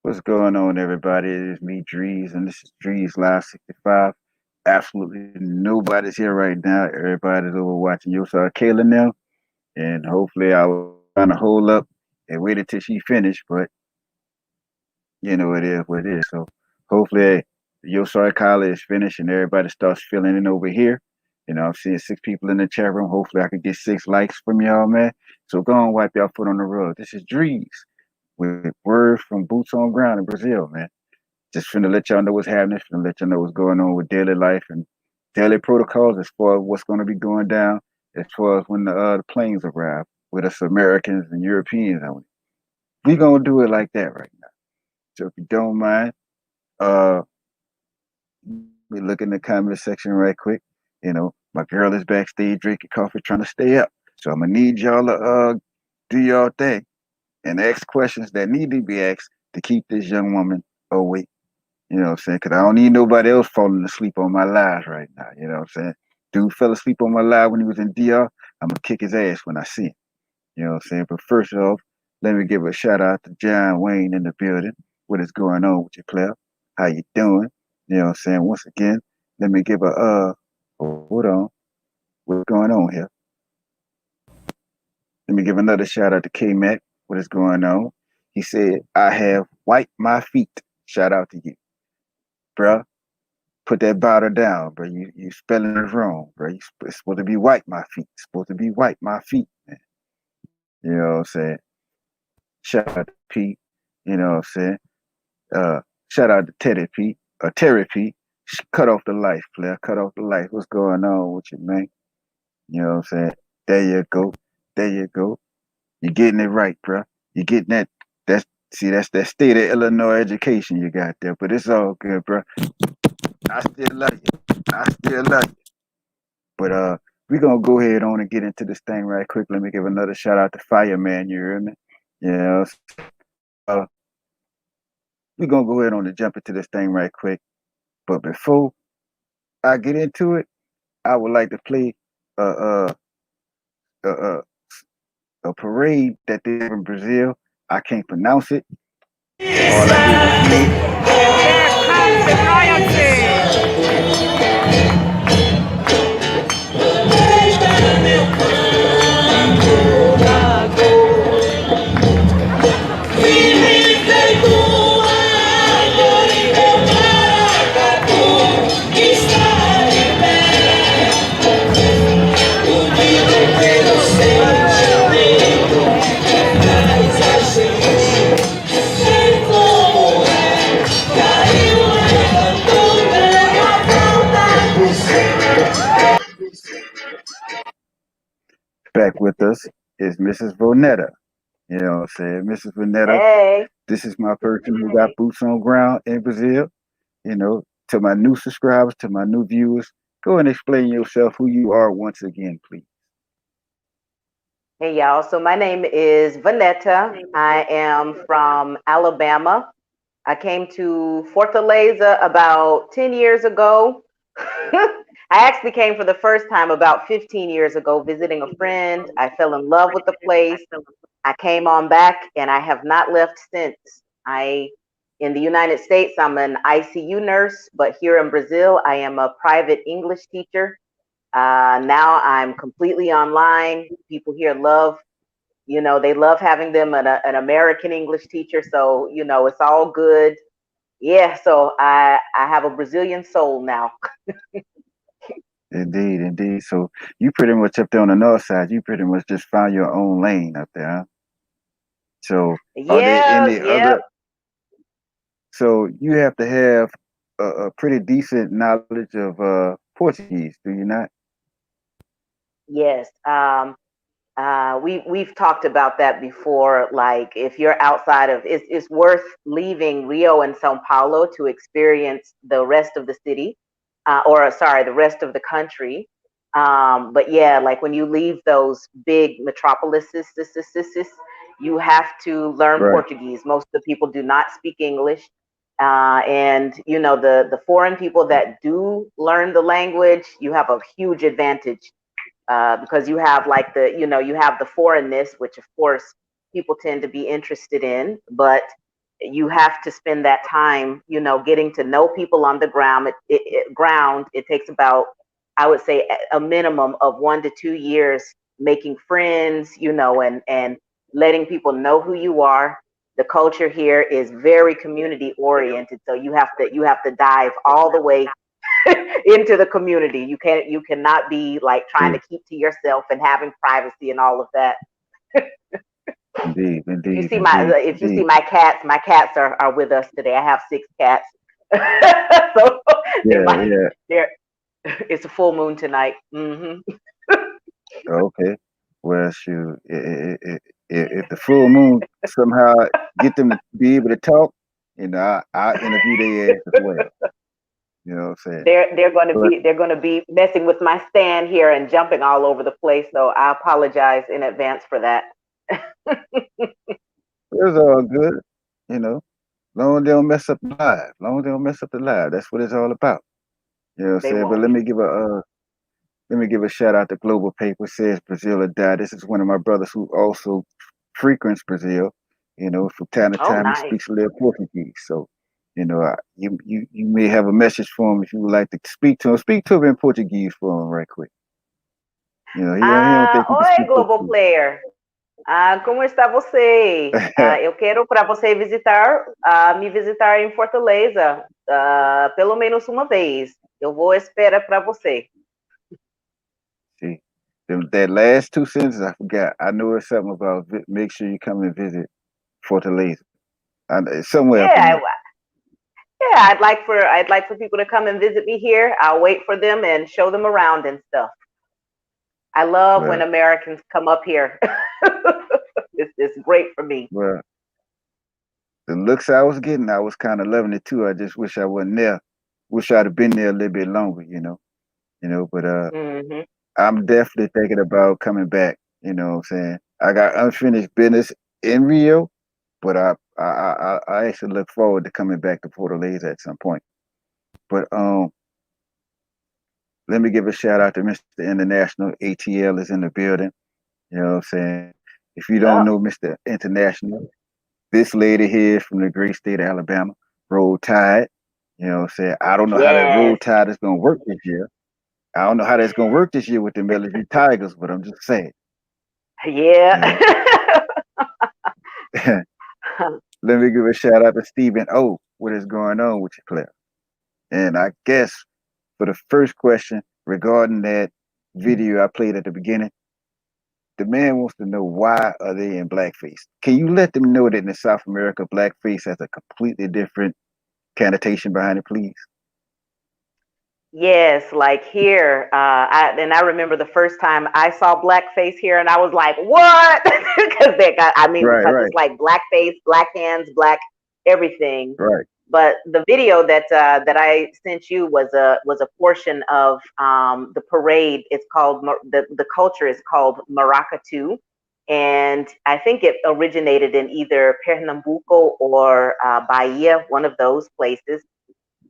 What's going on, everybody? It is me, DreeZ, and this is DreeZ Live 65. Absolutely nobody's here right now. Everybody's over watching you. So Kayla now, and hopefully I was trying to hold up and wait until she finished, but it is what it is. So hopefully your sorry Kyla is finished and everybody starts filling in over here. I'm seeing 6 people in the chat room. Hopefully I can get 6 likes from y'all, man. So go on, wipe your foot on the rug. This is DreeZ with words from boots on ground in Brazil, man. Just finna let y'all know what's happening, finna let y'all know what's going on with daily life and daily protocols as far as what's going to be going down, as far as when the planes arrive with us Americans and Europeans on it. We gonna do it like that right now. So if you don't mind, uh, we look in the comment section right quick. My girl is backstage drinking coffee, trying to stay up. So I'm gonna need y'all to do y'all thing and ask questions that need to be asked to keep this young woman awake. You know what I'm saying? Because I don't need nobody else falling asleep on my live right now. You know what I'm saying? Dude fell asleep on my live when he was in DR. I'm going to kick his ass when I see him. You know what I'm saying? But first off, let me give a shout out to John Wayne in the building. What is going on with you, player? How you doing? You know what I'm saying? Once again, let me give hold on. What's going on here? Let me give another shout out to K-Mac. What is going on? He said, I have wiped my feet. Shout out to you, bruh. Put that bottle down, bro. You spelling it wrong, bro. It's supposed to be wipe my feet. It's supposed to be wipe my feet, man. You know what I'm saying? Shout out to Pete. You know what I'm saying? Shout out to Teddy Pete. Terry Pete. Cut off the life, player. Cut off the life. What's going on with you, man? You know what I'm saying? There you go. There you go. You're getting it right, bro. You're getting that. That's that state of Illinois education you got there. But it's all good, bro. I still love you. I still love you. But we're gonna go ahead on and get into this thing right quick. Let me give another shout out to Fireman, you hear me? Yeah. Uh we're gonna go ahead on and jump into this thing right quick. But before I get into it, I would like to play a a, a, a parade that they have in Brazil. I can't pronounce it. All back with us is Mrs. Vonetta. You know what I'm saying? Mrs. Vonetta, Hey. this is my person who got boots on ground in Brazil. To my new subscribers, to my new viewers, go and explain yourself, who you are once again, please. Hey, y'all. So my name is Vonetta. I am from Alabama. I came to Fortaleza about 10 years ago. I actually came for the first time about 15 years ago, visiting a friend. I fell in love with the place. I came on back and I have not left since. In the United States, I'm an ICU nurse, but here in Brazil, I am a private English teacher. Now I'm completely online. People here they love having them an American English teacher. So, it's all good. Yeah, so I have a Brazilian soul now. Indeed, indeed. So you pretty much up there on the north side, you pretty much just found your own lane up there, huh? So are there Yeah, any yeah. other? So you have to have a pretty decent knowledge of Portuguese, do you not? Yes. We've talked about that before. Like, if you're outside of, it's worth leaving Rio and Sao Paulo to experience the rest of the city, or sorry, the rest of the country. But yeah, like when you leave those big metropolises, you have to learn Right. Portuguese. Most of the people do not speak English. And the foreign people that do learn the language, you have a huge advantage, because you have like you have the foreignness, which of course people tend to be interested in. But you have to spend that time, getting to know people on the ground. It takes about, I would say, a minimum of 1 to 2 years making friends, and letting people know who you are. The culture here is very community oriented, so you have to dive all the way into the community. You cannot be like trying to keep to yourself and having privacy and all of that. Indeed, If you indeed, see indeed, indeed. my cats are with us today. I have 6 cats. So they Yeah, might yeah. they're it's a full moon tonight. Okay. Well, shoot, if the full moon somehow get them to be able to talk, I interview their ass as well. You know what I'm saying? They're going to But be messing with my stand here and jumping all over the place. So I apologize in advance for that. it's all good, you know. Long as they don't mess up the live. Long as they don't mess up the live. That's what it's all about. You know what I'm They saying? But won't. let me give a shout out to Global Paper says Brazil or die. This is one of my brothers who also frequents Brazil. From time to Oh, time he nice. speaks a little Portuguese. So, you may have a message for him if you would like to speak to him. Speak to him in Portuguese for him right quick. He don't think he can Oi, speak Global Portuguese. Player. Como está você? Eu quero para você me visitar em Fortaleza, pelo menos uma vez. Eu vou esperar para você. See, that last two sentences I forgot. I know it's something about make sure you come and visit Fortaleza. It's somewhere up in Yeah, there. yeah. I'd like for people to come and visit me here. I'll wait for them and show them around and stuff. I love when Well, Americans come up here. It's great for me. well, the looks I was getting, I was kind of loving it too. I just wish I wasn't there. Wish I'd have been there a little bit longer. But Hmm. I'm definitely thinking about coming back. You know what I'm saying? I got unfinished business in Rio, but I actually look forward to coming back to Fortaleza at some point. But let me give a shout out to Mr. International. ATL is in the building. You know what I'm saying? If you don't Yep. know Mr. International, this lady here is from the great state of Alabama. Roll Tide. You know what I'm saying? I don't know how that Roll Yes. Tide is gonna work this year. I don't know how that's gonna work this year with the LSU Tigers, but I'm just saying, you know. Yeah. Let me give a shout out to Stephen O. What is going on with you, Claire? And I guess for the first question regarding that video I played at the beginning, the man wants to know why are they in blackface? Can you let them know that in South America, blackface has a completely different connotation behind it, please? Yes, like here, I remember the first time I saw blackface here, and I was like, "What?" Because Right, because right, it's like blackface, black hands, black everything. right, But the video that I sent you was a portion of the parade. It's called the culture is called Maracatu, and I think it originated in either Pernambuco or Bahia, one of those places.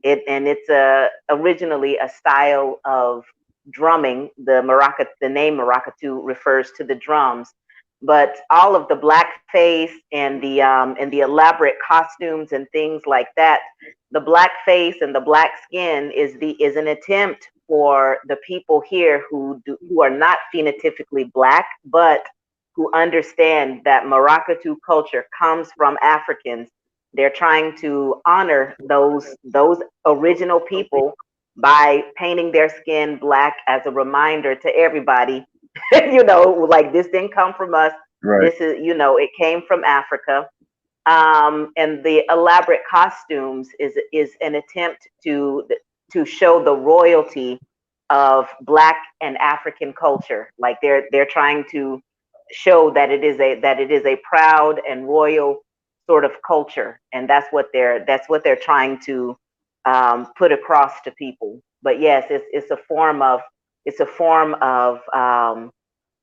It's originally a style of drumming. The name maracatu refers to the drums, but all of the blackface and the elaborate costumes and things like that, the blackface and the black skin is an attempt for the people here who are not phenotypically black, but who understand that maracatu culture comes from Africans. They're trying to honor those original people by painting their skin black as a reminder to everybody, like this didn't come from us. right, This is, it came from Africa. And the elaborate costumes is an attempt to show the royalty of Black and African culture. Like they're trying to show that it is a proud and royal sort of culture, and that's what they're trying to put across to people. But yes, it's a form of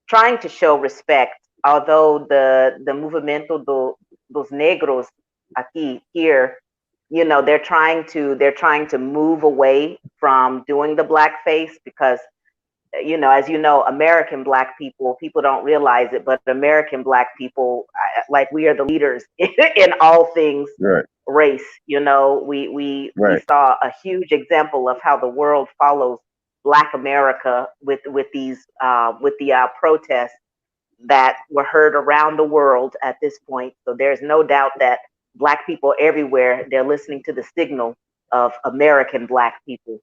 trying to show respect. Although the movimento dos negros aquí here, they're trying to move away from doing the blackface because as you know, American Black people don't realize it, but American Black people, like, we are the leaders in all things Right. race. We Right. saw a huge example of how the world follows Black America with the protests that were heard around the world at this point. So there's no doubt that Black people everywhere, they're listening to the signal of American Black people.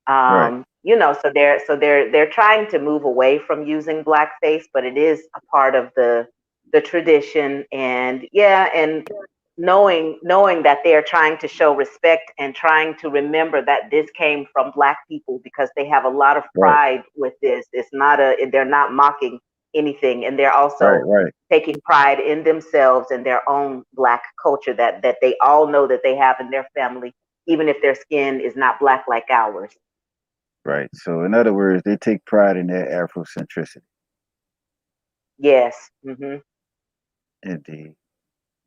Right. So they're trying to move away from using blackface, but it is a part of the tradition. And yeah, and knowing that they are trying to show respect and trying to remember that this came from Black people, because they have a lot of Right. pride with this. They're not mocking anything, and they're Right. also Right. taking pride in themselves and their own Black culture that they all know that they have in their family, even if their skin is not Black like ours. Right. So, in other words, they take pride in their Afrocentricity. Yes. Hmm. Indeed.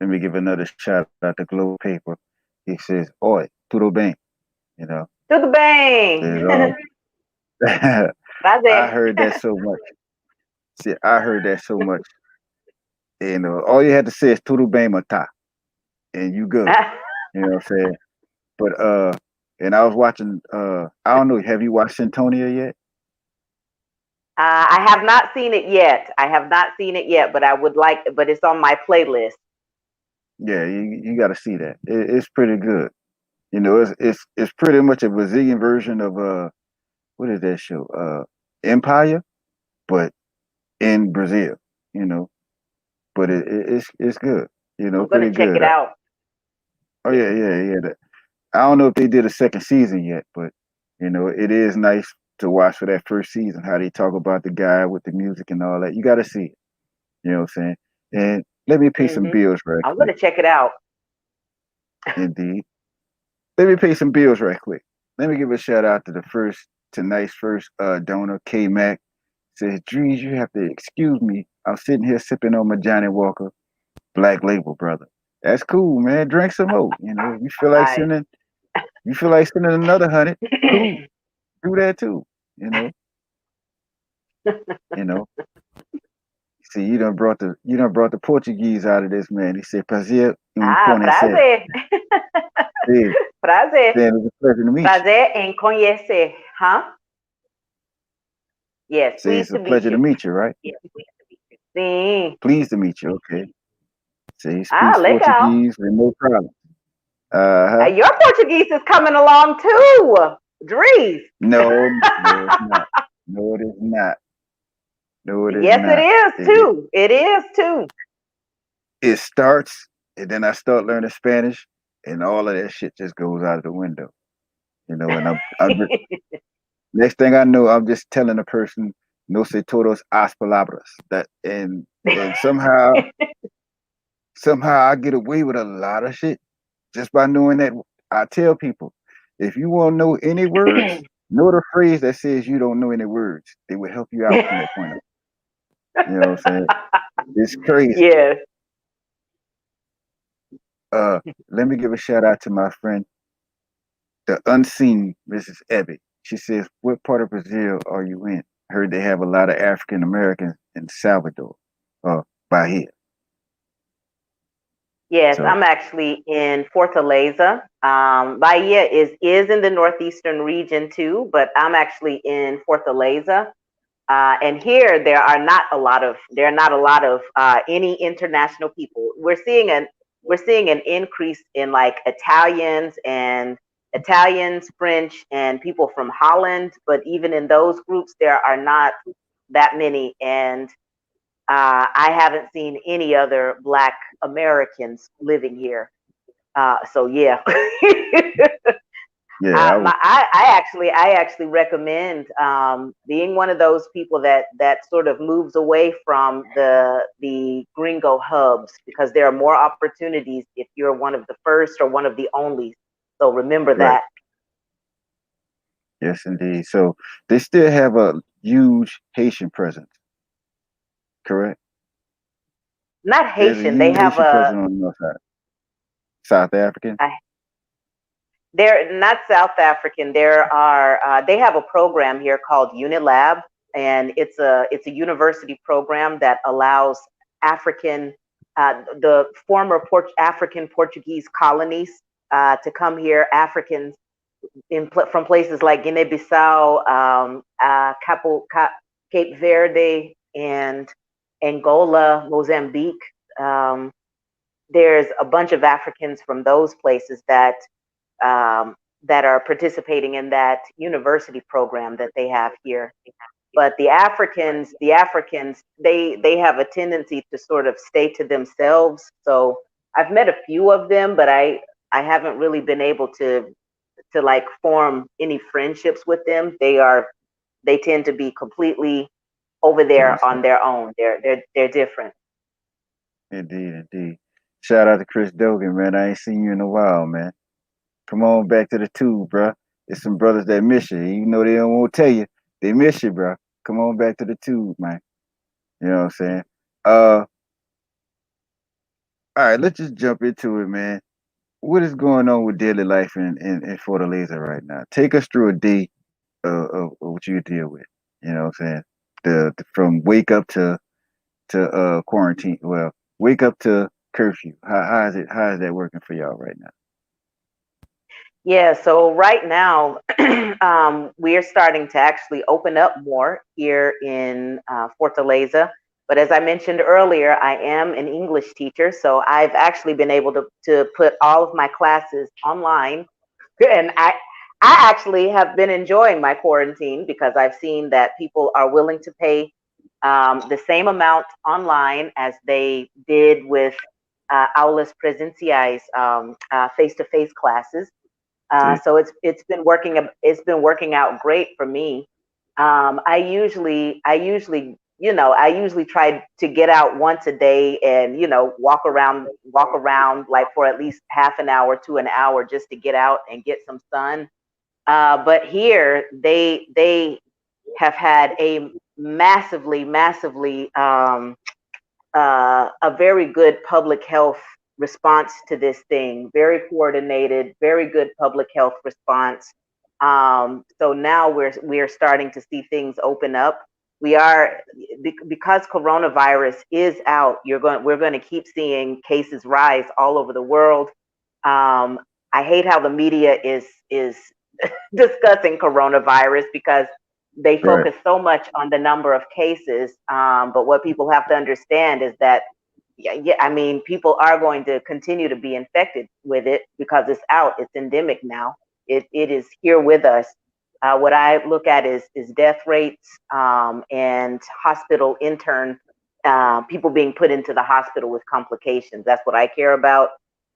Let me give another shout out to Globe Paper. He says, "Oi, tudo bem?" You know, To the bang. says, I Prazer. heard that so much. See, I heard that so much. And all you had to say is tudo bem, mata, and you good. You know what I'm saying? But and I was watching. I don't know. Have you watched Centonia yet? I have not seen it yet. I have not seen it yet, but I would like. But it's on my playlist. Yeah, you got to see that. It's pretty good. You know, it's pretty much a Brazilian version of what is that show? Empire, but in Brazil. You know, but it's good. You know, I'm gonna pretty check good. it out. Oh yeah, yeah, yeah. I don't know if they did a second season yet, but you know, it is nice to watch for that first season how they talk about the guy with the music and all that. You got to see it. You know what I'm saying? And let me pay some Hmm. bills right I'm quick. gonna check it out. Indeed, let me pay some bills right quick. Let me give a shout out to the first tonight's first donor, K Mac. Says, "Drees, you have to excuse me. I'm sitting here sipping on my Johnny Walker Black Label, brother. That's cool, man. Drink some more. You know, I you feel like sending another 100, cool. Do that too. You know, you know. See, you done brought the Portuguese out of this man. He said, "Prazer em conhecer." prazer, Said, prazer, "Saying it was a pleasure to meet you." prazer em conhecer. Huh? Yes, Say it's pleased a to meet pleasure to you. meet you, right? Sim. Pleased to meet you. Okay. Say he Ah, speaks legal. Portuguese with no problem. Uh-huh. Your Portuguese is coming along too, Drees. No, no, it's not. No, it is not. No, it is Yes, it not. is It, it, too. It is too. it starts, and then I start learning Spanish, and all of that shit just goes out of the window. You know, and next thing I know, I'm just telling a person, no sé todos as palabras. That and somehow I get away with a lot of shit just by knowing that. I tell people, if you want to know any words, know the phrase that says you don't know any words. They will help you out from that point on. You know what I'm saying? It's crazy. Yes. Uh, Let me give a shout out to my friend, the unseen Mrs. Ebby. She says, "What part of Brazil are you in?" Heard they have a lot of African Americans in Salvador, Bahia. Yes, So I'm actually in Fortaleza. Bahia is in the northeastern region too, but I'm actually in Fortaleza. And here there are not a lot of any international people. We're seeing an increase in, like, Italians, French, and people from Holland. But even in those groups, there are not that many. And I haven't seen any other Black Americans living here. So yeah. yeah, I actually recommend being one of those people that sort of moves away from the gringo hubs, because there are more opportunities if you're one of the first or one of the only. So remember right. that. Yes, indeed. So they still have a huge Haitian presence, correct? Not There's a Haitian. They huge have Haitian presence on the north side. South African. a they're not South African. They have a program here called Unilab, and it's a university program that allows African, the former African Portuguese colonies to come here. Africans from places like Guinea-Bissau, Cape Verde, and Angola, Mozambique. Um, there's a bunch of Africans from those places um, that are participating in that university program that they have here. But the Africans, they have a tendency to sort of stay to themselves. So I've met a few of them, but I haven't really been able to like form any friendships with them. They tend to be completely over To there on themselves. their own. They're different. Indeed, indeed. Shout out to Chris Dogan, man. I ain't seen you in a while, man. Come on back to the tube, bro. There's some brothers that miss you. Even though they don't want to tell you, they miss you, bro. Come on back to the tube, man. You know what I'm saying? Uh, all right, let's just jump into it, man. What is going on with daily life in Fortaleza right now? Take us through a day of what you deal with. You know what I'm saying? The from wake up to quarantine. Well, wake up to curfew. How is that working for y'all right now? Yeah, so right now, we are starting to actually open up more here in Fortaleza. But as I mentioned earlier, I am an English teacher, so I've actually been able to put all of my classes online. And I actually have been enjoying my quarantine because I've seen that people are willing to pay the same amount online as they did with aulas presenciais, face-to-face classes. See, So it's been working out great for me. I usually try to get out once a day and walk around like for at least half an hour to an hour just to get out and get some sun. But here they have had a massively a very good public health response to this thing. Very coordinated, very good public health response. So now we are starting to see things open up. We are because coronavirus is out. We're going to keep seeing cases rise all over the world. Um, I hate how the media is discussing coronavirus because they right. focus so much on the number of cases. But what people have to understand is that, yeah, I mean, people are going to continue to be infected with it because it's out. It's endemic now. It is here with us. What I look at is death rates and hospital intern people being put into the hospital with complications. That's what I care about.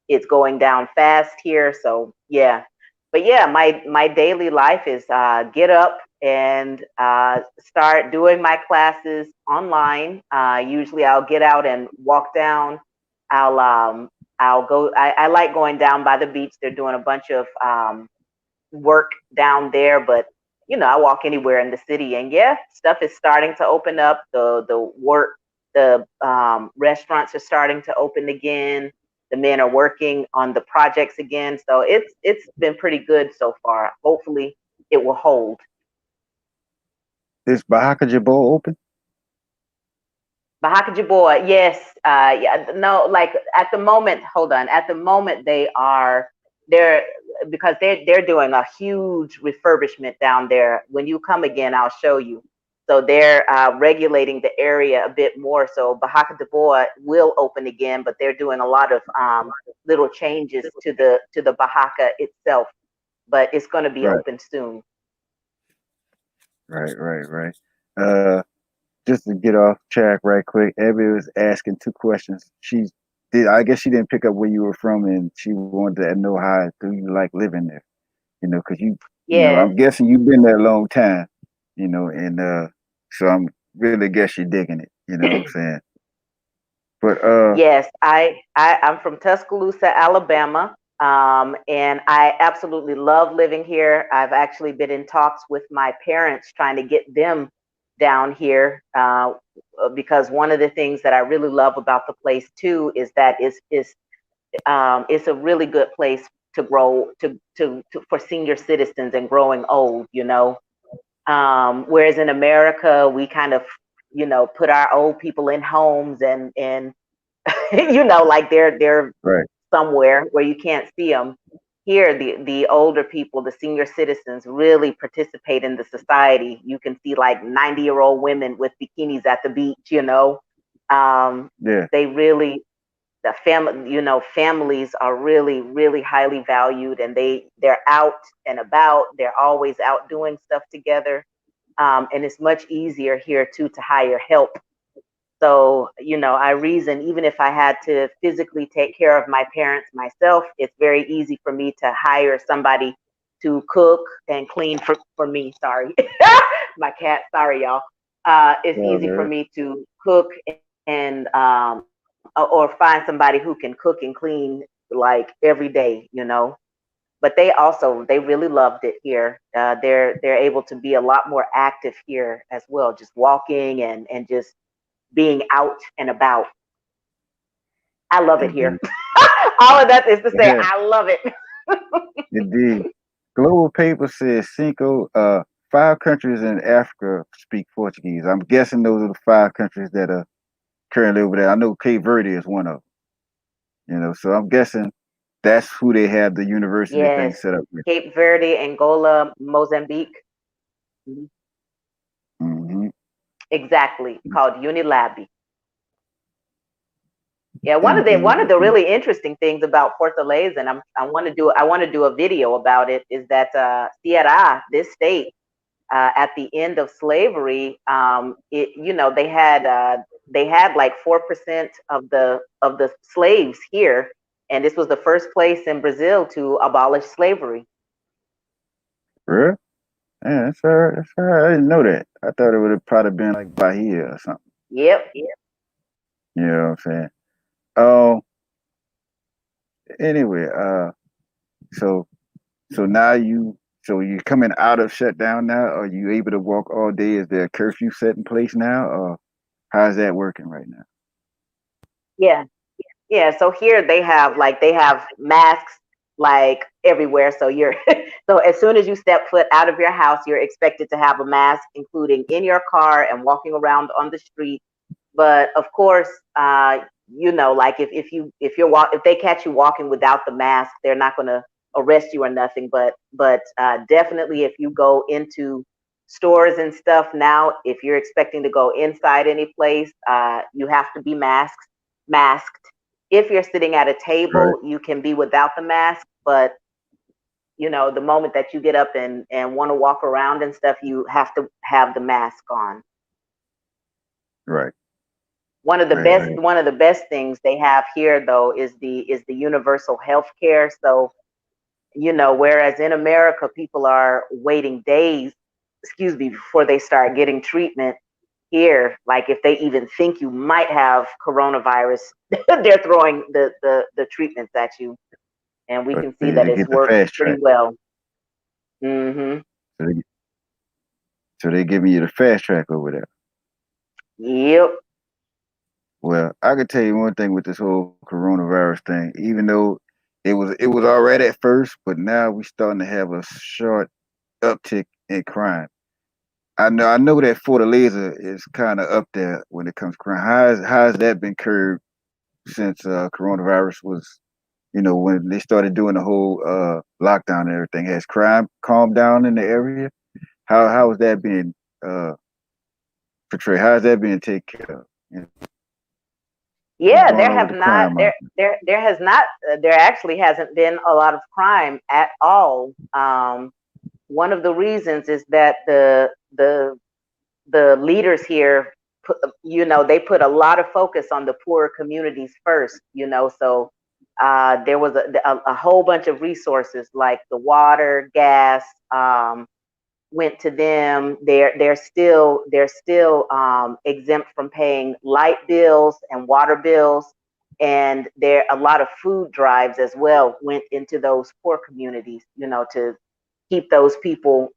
It's going down fast here, so yeah. But yeah, my daily life is get up and start doing my classes online. Usually, I'll get out and walk down. I'll um, I'll go. I like going down by the beach. They're doing a bunch of work down there, but I walk anywhere in the city, and yeah, stuff is starting to open up. The restaurants are starting to open again. The men are working on the projects again, so it's been pretty good so far. Hopefully, it will hold. Is Bahaka Jabo open? Bahaka Jaboa, yes, yeah, no, like at the moment, hold on. At the moment, they're because they're doing a huge refurbishment down there. When you come again, I'll show you. So they're regulating the area a bit more. So Bahaka Jaboa will open again, but they're doing a lot of little changes to the Bahaka itself. But it's going to be Right, open soon. right. Uh, just to get off track right quick, Abby was asking two questions. I guess she didn't pick up where you were from, and she wanted to know how do you like living there. Because Yes. I'm guessing you've been there a long time. And so I'm really guess you're digging it. You know what I'm saying? But Yes, I'm from Tuscaloosa, Alabama, and I absolutely love living here. I've actually been in talks with my parents trying to get them down here because one of the things that I really love about the place too is that it's a really good place to grow to for senior citizens and growing old. Whereas in America, we kind of, put our old people in homes and like they're Right. somewhere where you can't see them. Here, the older people, the senior citizens, really participate in the society. You can see like 90-year-old women with bikinis at the beach. Yeah. They really the family families are really really highly valued, and they're out and about. They're always out doing stuff together, and it's much easier here too to hire help. So, I reason, even if I had to physically take care of my parents myself, it's very easy for me to hire somebody to cook and clean for me. Sorry. My cat, sorry, y'all. It's Well, easy for me to cook and or find somebody who can cook and clean like every day. But they really loved it here. They're able to be a lot more active here as well, just walking and just being out and about. I love it here. indeed. All of that is to say, Yeah, I love it. indeed. Global paper says cinco, five countries in Africa speak Portuguese. I'm guessing those are the five countries that are currently over there. I know Cape Verde is one of them, so I'm guessing that's who they have the university thing Yes, set up with. Cape Verde, Angola, Mozambique. Mhm. Hmm. Exactly, called Unilabi. Yeah, one Indeed, of the indeed. really interesting things about Fortaleza, and I want to do a video about it, is that Ceará, this state, at the end of slavery, they had like 4% of the slaves here, and this was the first place in Brazil to abolish slavery. Really? Yeah, that's all right. That's all right. I didn't know that. I thought it would have probably been like Bahia or something. Yep. You know what I'm saying? Oh, anyway, so so now so you're coming out of shutdown now? Are you able to walk all day? Is there a curfew set in place now, or how's that working right now? Yeah. Yeah, so here they have masks like everywhere. So you're so as soon as you step foot out of your house, you're expected to have a mask, including in your car and walking around on the street. But of course, like if they catch you walking without the mask, they're not going to arrest you or nothing. But definitely, if you go into stores and stuff now, if you're expecting to go inside any place, you have to be masked. If you're sitting at a Right, table, you can be without the mask, but the moment that you get up and want to walk around and stuff, you have to have the mask on. right, One of the right, best right. things they have here though is the universal health care. So, whereas in America people are waiting days, excuse me, before they start getting treatment, here, like if they even think you might have coronavirus, they're throwing the treatments at you, and we But can see that they it's get the worked fast pretty track. well. Hmm. So they're giving you the fast track over there. Yep. Well, I can tell you one thing with this whole coronavirus thing. Even though it was already at first, but now we starting to have a short uptick in crime. I know that Fortaleza is kind of up there when it comes to crime. How has that been curbed since coronavirus was, when they started doing the whole lockdown and everything? Has crime calmed down in the area? How is that being uh, portrayed? How is that being taken care of? What's Yeah, going on with the crime out there has not there actually hasn't been a lot of crime at all. One of the reasons is that the leaders here put, they put a lot of focus on the poorer communities first. So there was a whole bunch of resources like the water, gas, went to them. They're still exempt from paying light bills and water bills, and there a lot of food drives as well went into those poor communities. To keep those people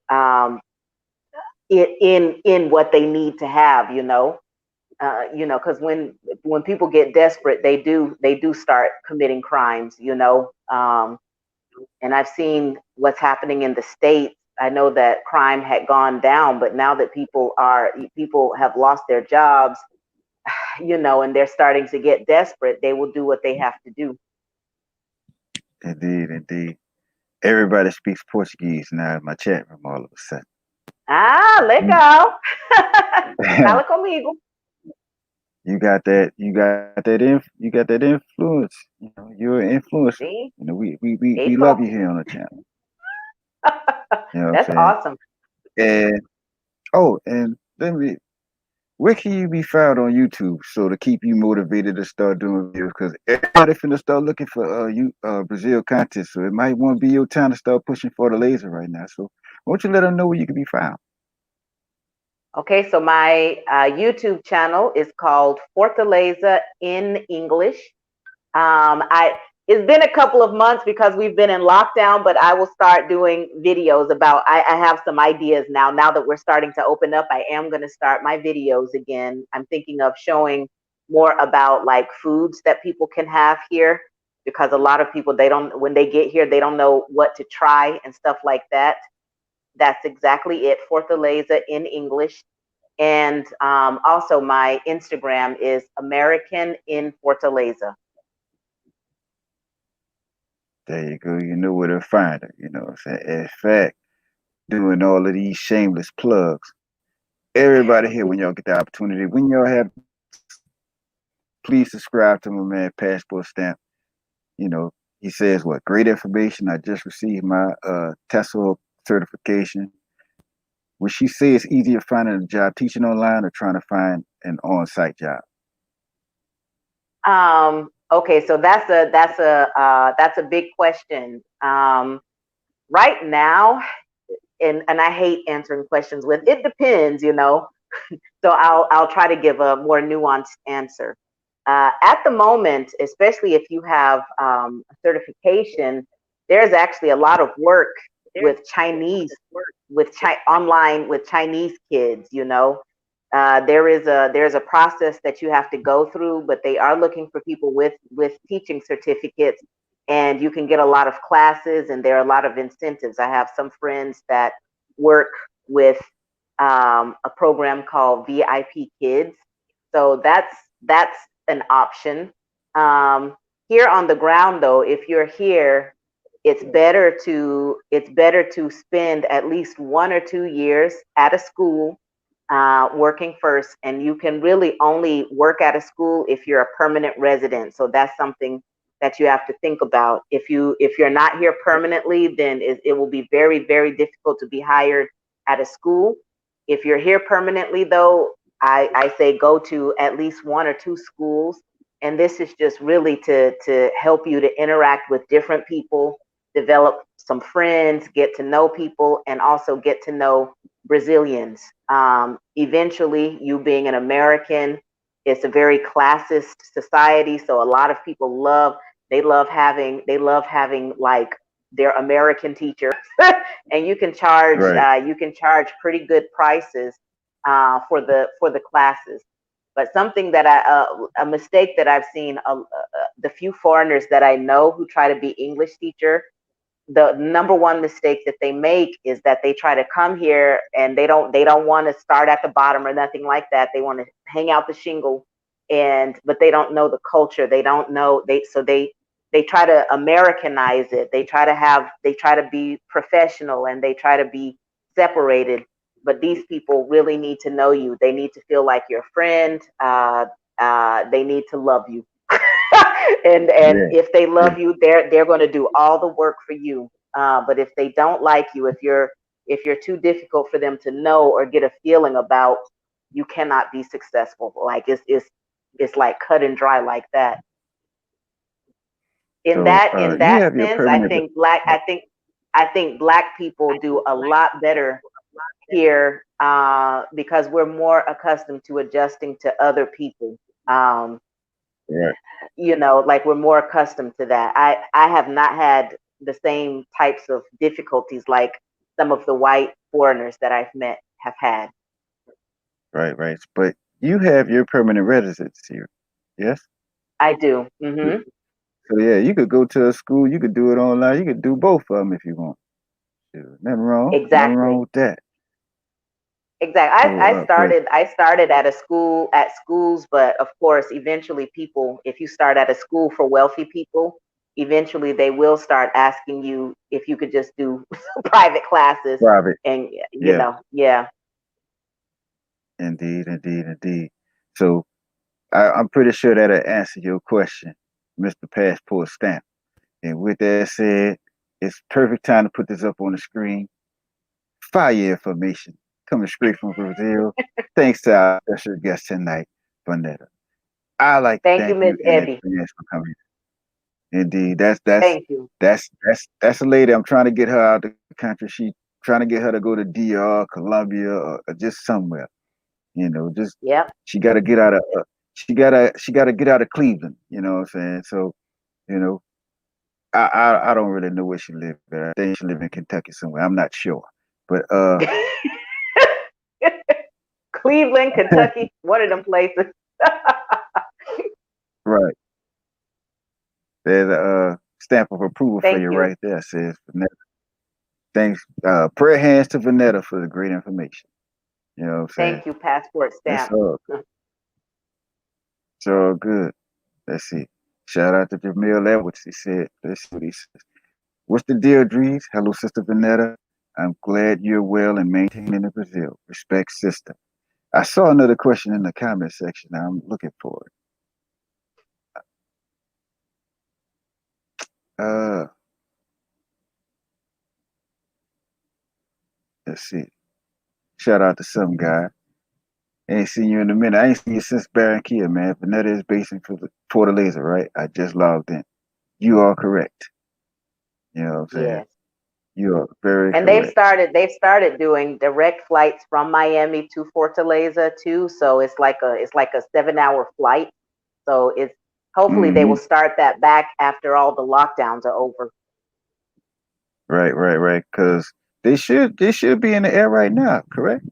in what they need to have. Because when people get desperate, they do start committing crimes. And I've seen what's happening in the states. I know that crime had gone down, but now that people have lost their jobs, and they're starting to get desperate, they will do what they have to do. Indeed, indeed. Everybody speaks Portuguese now in my chat room all of a sudden. Ah, legal. Fala comigo. You got that influence. You're an influencer. See? We love Epo. you here on the channel. You know what I'm That's saying? awesome. And and let me where can you be found on YouTube so to keep you motivated to start doing videos? Because everybody finna start looking for you Brazil content, so it might want to be your time to start pushing for the laser right now. So won't you let them know where you can be found? Okay, so my YouTube channel is called Fortaleza in English. I It's been a couple of months because we've been in lockdown, but I will start doing videos about. I have some ideas now. Now that we're starting to open up, I am going to start my videos again. I'm thinking of showing more about like foods that people can have here, because a lot of people, they don't, when they get here, they don't know what to try and stuff like that. That's exactly it. Fortaleza in English. And also my Instagram is American in Fortaleza. There you go. You know where to find it. You know what I'm saying? In fact, doing all of these shameless plugs. Everybody here, when y'all get the opportunity, when y'all have, please subscribe to my man Passport Stamp. You know, he says what great information. I just received my TESOL certification. Would she say it's easier finding a job teaching online or trying to find an on-site job? Okay, so that's a big question. Right now, and I hate answering questions with it depends, So I'll try to give a more nuanced answer. At the moment, especially if you have a certification, there's actually a lot of work with Chinese, online with Chinese kids. There's a process that you have to go through, but they are looking for people with teaching certificates, and you can get a lot of classes, and there are a lot of incentives. I have some friends that work with a program called VIP Kids. So that's an option. Here on the ground, though, if you're here, it's better to spend at least 1 or 2 years at a school, working first, and you can really only work at a school if you're a permanent resident. So that's something that you have to think about. If you're not here permanently, then it will be very, very difficult to be hired at a school. If you're here permanently, though, I say go to at least 1 or 2 schools. And this is just really to help you to interact with different people, develop some friends, get to know people, and also get to know Brazilians. Eventually, you being an American, it's a very classist society. So a lot of people they love having like their American teacher, and Right. you can charge pretty good prices for the classes. But something that a mistake that I've seen, the few foreigners that I know who try to be English teacher, the number one mistake that they make is that they try to come here and they don't want to start at the bottom or nothing like that. They want to hang out the shingle, but they don't know the culture. They don't know they try to Americanize it. They try to be professional, and they try to be separated. But these people really need to know you. They need to feel like your friend. They need to love you. And Yeah. if they Yeah. love you, they're going to do all the work for you. But if they don't like you, if you're too difficult for them to know or get a feeling about, you cannot be successful. Like it's like cut and dry like that. In So that in you that have your sense, I permanent. think black people do a lot better here, because we're more accustomed to adjusting to other people. Um, Right. like we're more accustomed to that. I have not had the same types of difficulties like some of the white foreigners that I've met have had. Right. Right. But you have your permanent residence here. Yes. I do. So yeah, you could go to a school. You could do it online. You could do both of them if you want. Dude, nothing wrong. Nothing wrong Exactly. with that. Exactly. So, but I started at a school at schools, but of course, eventually people, if you start at a school for wealthy people, eventually they will start asking you if you could just do private classes private, and yeah, yeah. indeed, indeed, indeed. So I'm pretty sure that'll answer your question, Mr. Passport Stamp. And with that said, it's perfect time to put this up on the screen. Fire information coming straight from Brazil. Thanks to our special guest tonight, Vonetta. I like to Thank you, thank Miss you in Evie. advance for coming. Indeed, that's Thank you. that's that's that's a lady. I'm trying to get her out the country. She trying to get her to go to DR, Colombia, or just somewhere. Just Yep. she got to get out of she gotta get out of Cleveland. You know what I'm saying? So you know, I don't really know where she lives. I think she live in Kentucky somewhere. I'm not sure, but Cleveland, Kentucky, one of them places. right there's a stamp of approval for Thank you you. right there. Says Vanetta. Thanks. Prayer hands to Vanetta for the great information. You know what I'm saying? Thank you, passport That's stamp. all. It's all good. Let's see. Shout out to Jamil Edwards. He said, let's see what he says. What's the deal, Drees? Hello, Sister Vanetta. I'm glad you're well and maintaining in Brazil. Respect, sister. I saw another question in the comment section. I'm looking for it. Let's see. Shout out to some guy. Ain't seen you in a minute. I ain't seen you since Barranquilla, man. Vanetta is based in Fortaleza, right? I just logged in. You are correct. You know what I'm saying? Yes. You are very And correct. they've started doing direct flights from Miami to Fortaleza too. So it's like a 7 hour flight. So it's hopefully they Mm-hmm. will start that back after all the lockdowns are over. Right, right, right. Because they should be in the air right now, correct?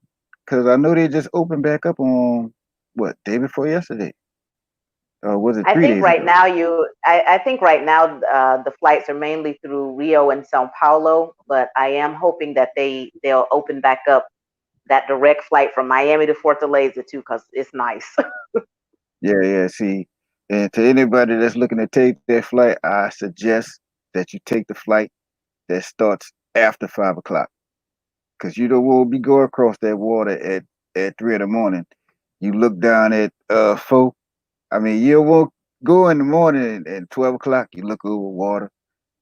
Because I know they just opened back up on what day before yesterday, or was it I three think days right ago? now I think right now the flights are mainly through Rio and Sao Paulo, but I am hoping that they'll open back up that direct flight from Miami to Fortaleza too, because it's nice. Yeah, yeah. See, and to anybody that's looking to take that flight, I suggest that you take the flight that starts after 5 o'clock, because you don't want to be going across that water at 3 in the morning. You look down at 4. I mean, you won't go in the morning at 12 o'clock. You look over water.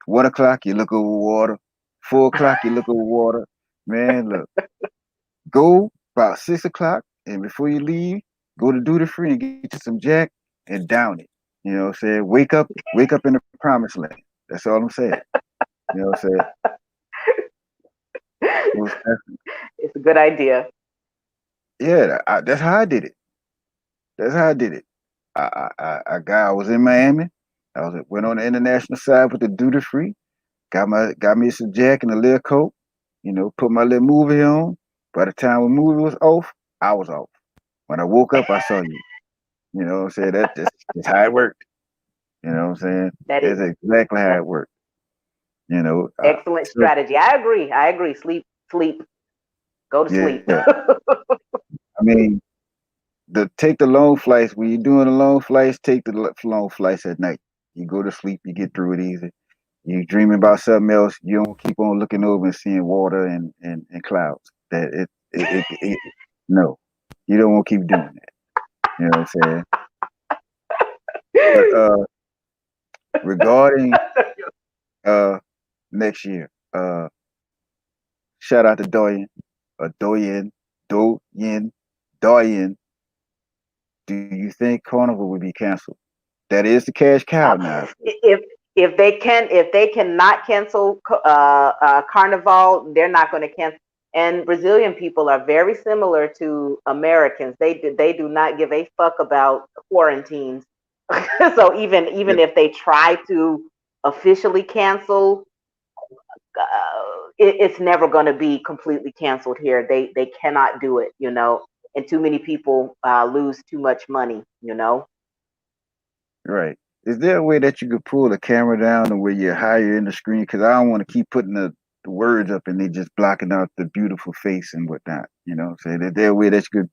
1 o'clock, you look over water. 4 o'clock, you look over water. Man, look, go about 6 o'clock, and before you leave, go to duty free and get you some Jack and down it. You know what I'm saying? Wake up in the promised land. That's all I'm saying. You know what I'm saying? Most definitely. It's a good idea. Yeah, that's how I did it. That's how I did it. I was in Miami. Went on the international side with the duty free. Got me some Jack and a little coat. Put my little movie on. By the time the movie was off, I was off. When I woke up, I saw you. You know what I'm saying? That's how it worked. You know what I'm saying? That is That's exactly how it worked. You know. excellent So strategy. I agree. I agree. Sleep, sleep, go to sleep. yeah, I mean, take the long flights. When you're doing the long flights, take the long flights at night. You go to sleep, you get through it easy. You dreaming about something else. You don't keep on looking over and seeing water and clouds. That it no, you don't want to keep doing that. You know what I'm saying? But regarding uh next year, shout out to Doyen, Doyen. Do you think Carnival will be canceled? That is the cash cow Uh, now. if if they cannot cancel Carnival, they're not going to cancel. And Brazilian people are very similar to Americans. They do not give a fuck about quarantines. So even Yep. if they try to officially cancel, it's never going to be completely canceled here. They cannot do it, and too many people lose too much money. Right. Is there a way that you could pull the camera down to where you're higher in the screen? Because I don't want to keep putting the words up and they just blocking out the beautiful face and whatnot. You know what I'm saying? That their way that you could,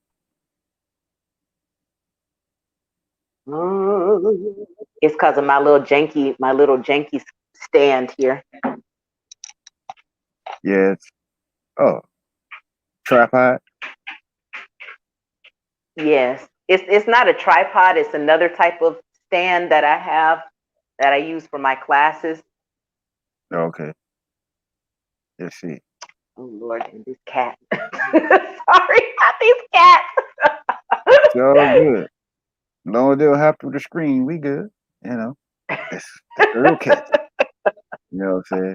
It's because of my little janky stand here. yeah, it's, oh, tripod. Yes, it's not a tripod. It's another type of stand that I have that I use for my classes. Okay, let's see. Oh Lord, and this cat. Sorry, not these cats. It's all good. Long as they'll hop through the screen, we good. You know, it's the girl cat. You know what I'm saying?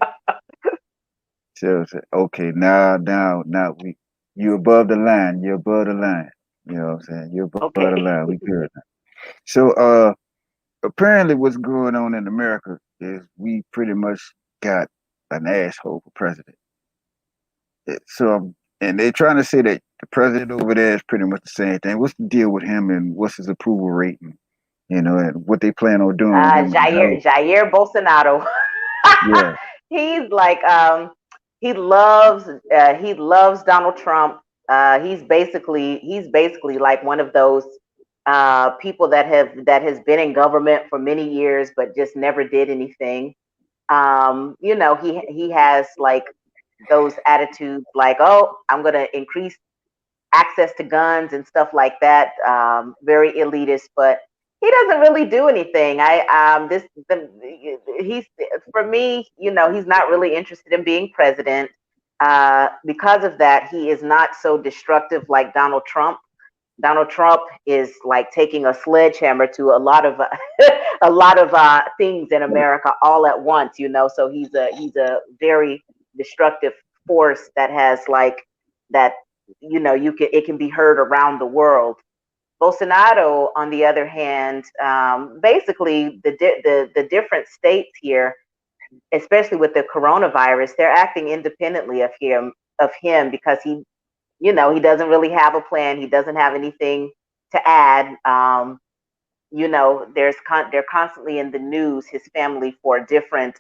So, okay, now you above the line. You're above the line. You know what I'm saying? You're above the Okay. line. We good. So, apparently, what's going on in America is we pretty much got an asshole for president. And they're trying to say that the president over there is pretty much the same thing. What's the deal with him, and what's his approval rating? You know, and what they plan on doing with him, and how? Jair Bolsonaro. Yeah, He's like he loves Donald Trump. He's basically like one of those people that has been in government for many years but just never did anything. You know, he has like those attitudes like, oh, I'm gonna increase access to guns and stuff like that. Very elitist, but he doesn't really do anything. He's for me, you know, he's not really interested in being president. Because of that, he is not so destructive like Donald Trump. Donald Trump is like taking a sledgehammer to a lot of a lot of things in America all at once, you know. So he's a very destructive force that has like that, you know, it can be heard around the world. Bolsonaro, on the other hand, basically the different states here, especially with the coronavirus, they're acting independently of him because he, you know, he doesn't really have a plan. He doesn't have anything to add. You know, they're constantly in the news, his family, for different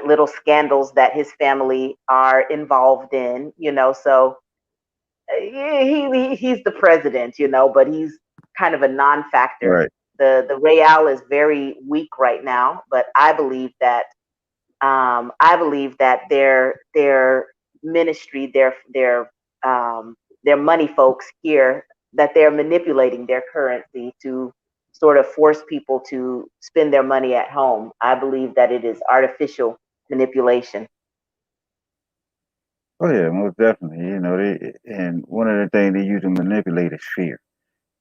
little scandals that his family are involved in. You know, so he's the president, you know, but he's kind of a non-factor. right, The real is very weak right now, but I believe that their ministry, their money folks here, that they're manipulating their currency to sort of force people to spend their money at home. I believe that it is artificial manipulation. oh yeah, most definitely. You know, and one of the things they use to manipulate is fear.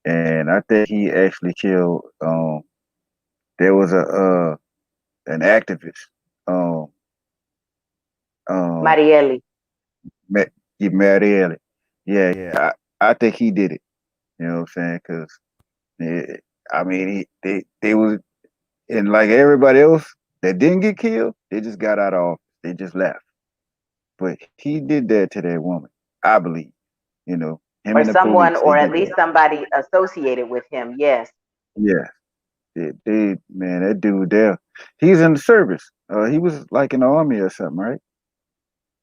And I think he actually killed. There was a an activist. Um, um, Marielle. Ma- Marielle. Yeah. I think he did it. You know what I'm saying? Because I mean, they was, and like everybody else that didn't get killed, they just got out of office. They just left. But he did that to that woman. I believe. You know, him Or and the someone, police. They or at did least that. somebody associated with him. Yes. Yeah. Man, that dude there, he's in the service. He was like in the army or something, right?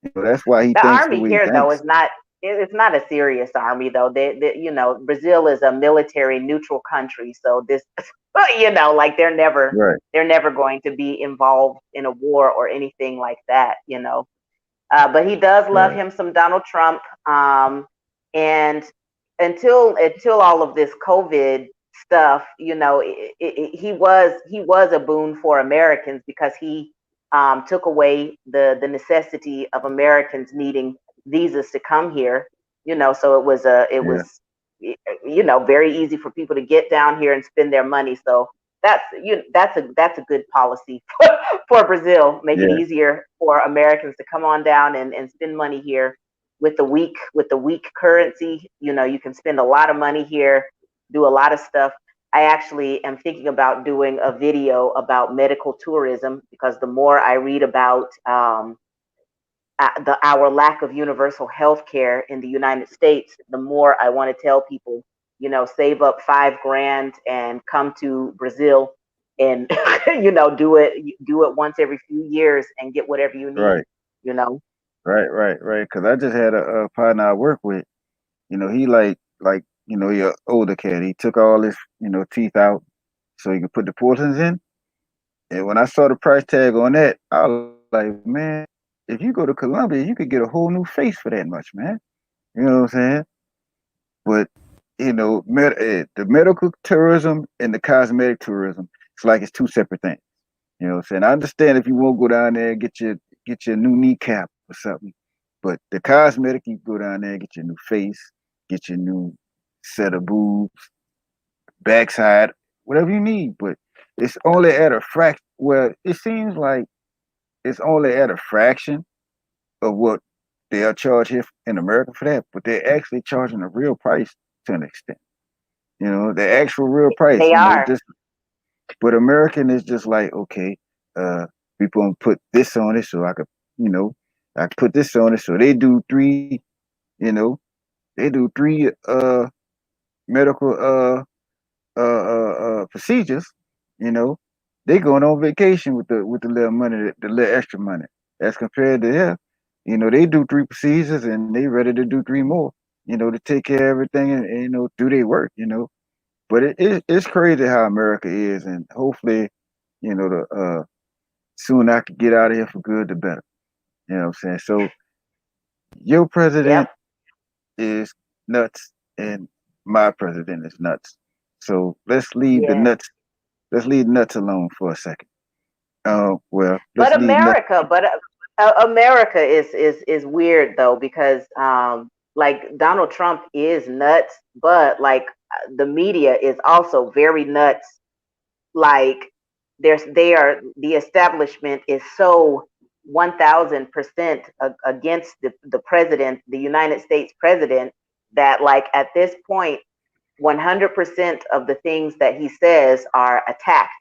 You know, that's why he The thinks the army way he here, though, thinks. is not. It's not a serious army, though. You know, Brazil is a military neutral country, so this, you know, like Right. they're never going to be involved in a war or anything like that. You know, but he does love Right. him some Donald Trump. And until all of this COVID stuff, you know, he was a boon for Americans because he took away the necessity of Americans needing visas to come here. You know, so it Yeah. was you know, very easy for people to get down here and spend their money. So that's a good policy for Brazil. Make it Yeah. easier for Americans to come on down and spend money here with the weak currency. You know, you can spend a lot of money here, do a lot of stuff. I actually am thinking about doing a video about medical tourism because the more I read about our lack of universal health care in the United States, the more I want to tell people, you know, save up 5 grand and come to Brazil and you know do it once every few years and get whatever you need. Right. you know. Right. Because I just had a partner I work with. He he a older cat. He took all his teeth out so he could put the porcelains in. And when I saw the price tag on that, I was like, man, if you go to Colombia, you could get a whole new face for that much, man. You know what I'm saying? But the medical tourism and the cosmetic tourism, it's like it's two separate things. You know what I'm saying? I understand if you won't go down there and get your new kneecap or something, but the cosmetic, you go down there and get your new face, get your new set of boobs, backside, whatever you need. But it's only at a fraction. Well, it seems like it's only at a fraction of what they'll charge here in America for that, but they're actually charging a real price to an extent. The actual real price. They are. Just but American is just like, okay, we gonna put this on it so you know, I can put this on it. So they do you know, they do three medical procedures. You know, they going on vacation with the little money, the little extra money. As compared to here, they do three procedures and they ready to do three more. To take care of everything and do their work. But it's crazy how America is, and hopefully, the soon I could get out of here for good, the better. You know what I'm saying? So your president Yep. is nuts, and my president is nuts. So let's leave the Yeah. nuts. Let's leave nuts alone for a second. Well, let's But leave nuts. America is weird though, because like Donald Trump is nuts, but like the media is also very nuts. Like the establishment is so 1000% against the president, the United States president, that like at this point 100% of the things that he says are attacked.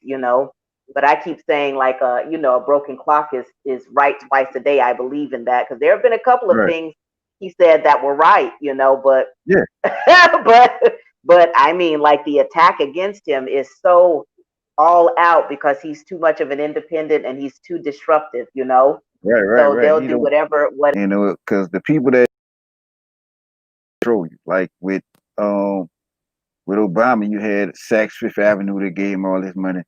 But I keep saying like a broken clock is right twice a day. I believe in that, because there have been a couple of Right. things he said that were right, but Yeah. but I mean, like, the attack against him is so all out because he's too much of an independent and he's too disruptive. So Right. they'll He do don't. what. Because the people that control you, like um with Obama, you had Saks Fifth Avenue that gave him all his money.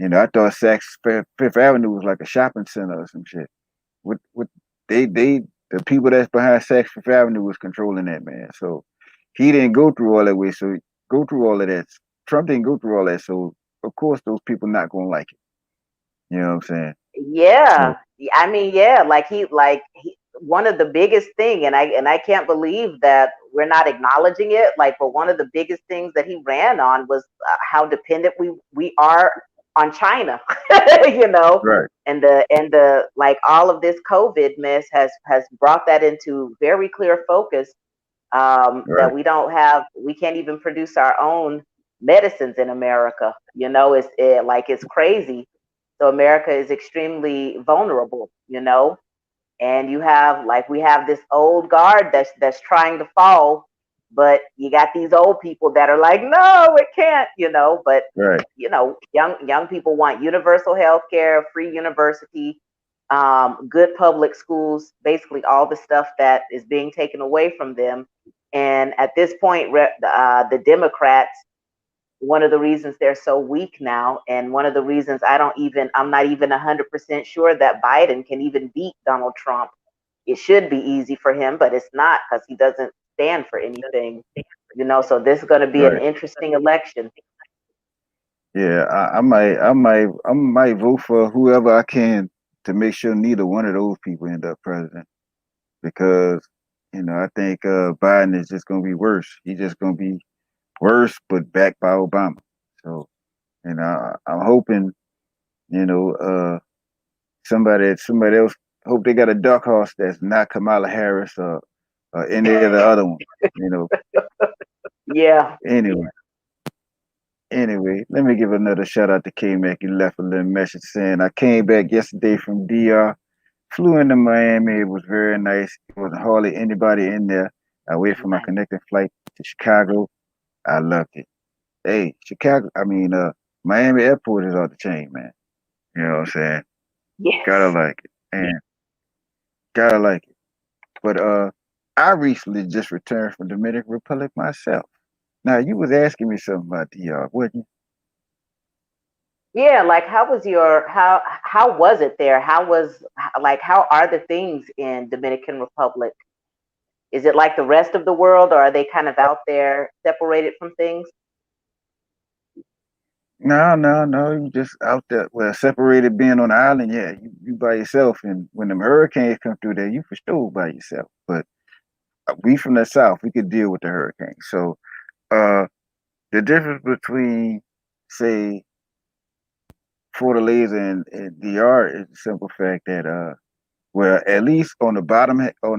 I thought Saks Fifth Avenue was like a shopping center or some shit. What they the people that's behind Saks Fifth Avenue was controlling that, man. So he didn't go through all that way. So go through all of that. Trump didn't go through all that. So of course those people not gonna like it. You know what I'm saying? So Yeah, I mean, yeah, one of the biggest thing, and I can't believe that we're not acknowledging it. Like, but one of the biggest things that he ran on was how dependent we are on China, you know, right, and the like all of this COVID mess has brought that into very clear focus. That right, we can't even produce our own medicines in America. It's crazy. So America is extremely vulnerable. And we have this old guard that's trying to fall, but you got these old people that are like, no, it can't. But right, young people want universal health care, free university, good public schools, basically all the stuff that is being taken away from them. And at this point, the Democrats, one of the reasons they're so weak now, and one of the reasons I'm not even 100% sure that Biden can even beat Donald Trump. It should be easy for him, but it's not, because he doesn't stand for anything. So this is going to be an right. interesting election. Yeah, I might vote for whoever I can to make sure neither one of those people end up president because I think Biden is just gonna be worse. He's just gonna be worse, but backed by Obama. So I'm hoping you know somebody else hope they got a dark horse that's not Kamala Harris or any of the other ones. You know. Yeah. Anyway. Anyway, let me give another shout out to K Mac. He left a little message saying, I came back yesterday from DR, flew into Miami. It was very nice. There wasn't hardly anybody in there. I waited for my Nice. connecting flight to Chicago. I loved it. Hey, Miami Airport is off the chain, man. You know what I'm saying? Yes. Gotta like it. And Gotta like it. But I recently just returned from Dominican Republic myself. Now you was asking me something about DR, wasn't you? Yeah, like how was your how was it there? How was like how are the things in Dominican Republic? Is it like the rest of the world, or are they kind of out there separated from things? No, no, no. You just out there. Well, separated being on the island, yeah, you by yourself. And when them hurricanes come through there, you for sure by yourself. But we from the south, we could deal with the hurricanes. So uh, the difference between, say, Fortaleza and DR is the simple fact that well, at least on the bottom on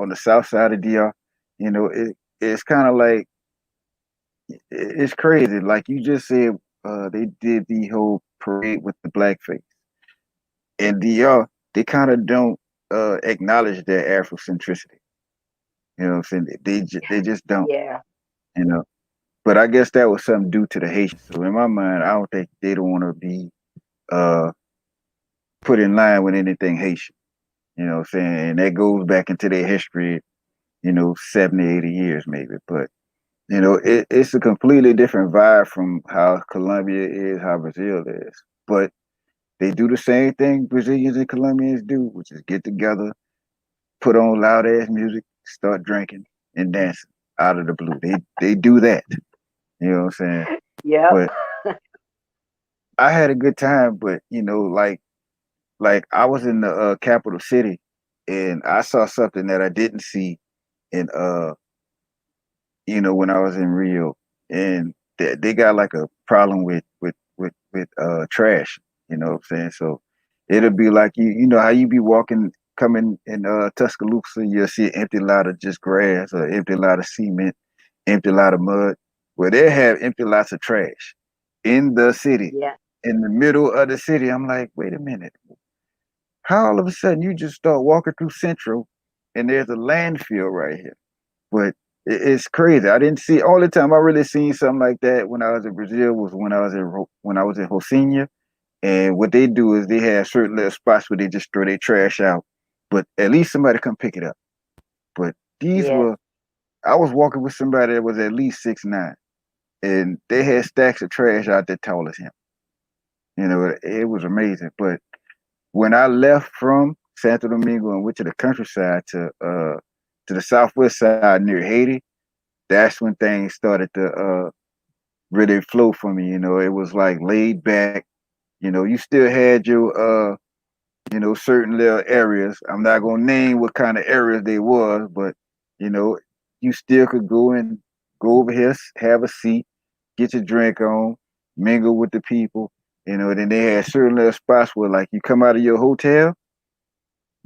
the south side of DR, it's kind of like it's crazy. Like you just said, they did the whole parade with the blackface. In DR, they kind of don't acknowledge their Afrocentricity. You know what I'm saying? They just don't. Yeah. You know. But I guess that was something due to the Haitians. So in my mind, I don't think they don't want to be uh, put in line with anything Haitian. You know what I'm saying? And that goes back into their history, 70, 80 years maybe. But it's a completely different vibe from how Colombia is, how Brazil is. But they do the same thing Brazilians and Colombians do, which is get together, put on loud ass music, start drinking and dancing out of the blue. They do that. You know what I'm saying? Yep. But I had a good time, but like I was in the capital city and I saw something that I didn't see in when I was in Rio, and they got like a problem with trash. You know what I'm saying? So it'll be like you know how you be walking coming in Tuscaloosa, you'll see an empty lot of just grass or empty lot of cement, empty lot of mud. Well, they have empty lots of trash in the city, Yeah. in the middle of the city. I'm like, wait a minute, how all of a sudden you just start walking through Central, and there's a landfill right here? But it's crazy. I didn't see all the time. I really seen something like that when I was in Brazil. Was when I was in Rocinha, and what they do is they have certain little spots where they just throw their trash out, but at least somebody come pick it up. But these Yes. were I was walking with somebody that was at least 6'9", and they had stacks of trash out there tall as him. It was amazing. But when I left from Santo Domingo and went to the countryside to the southwest side near Haiti, that's when things started to really flow for me. It was like laid back. You still had your certain little areas. I'm not gonna name what kind of areas they was, but you know, you still could go over here, have a seat, get your drink on, mingle with the people. Then they had certain little spots where like you come out of your hotel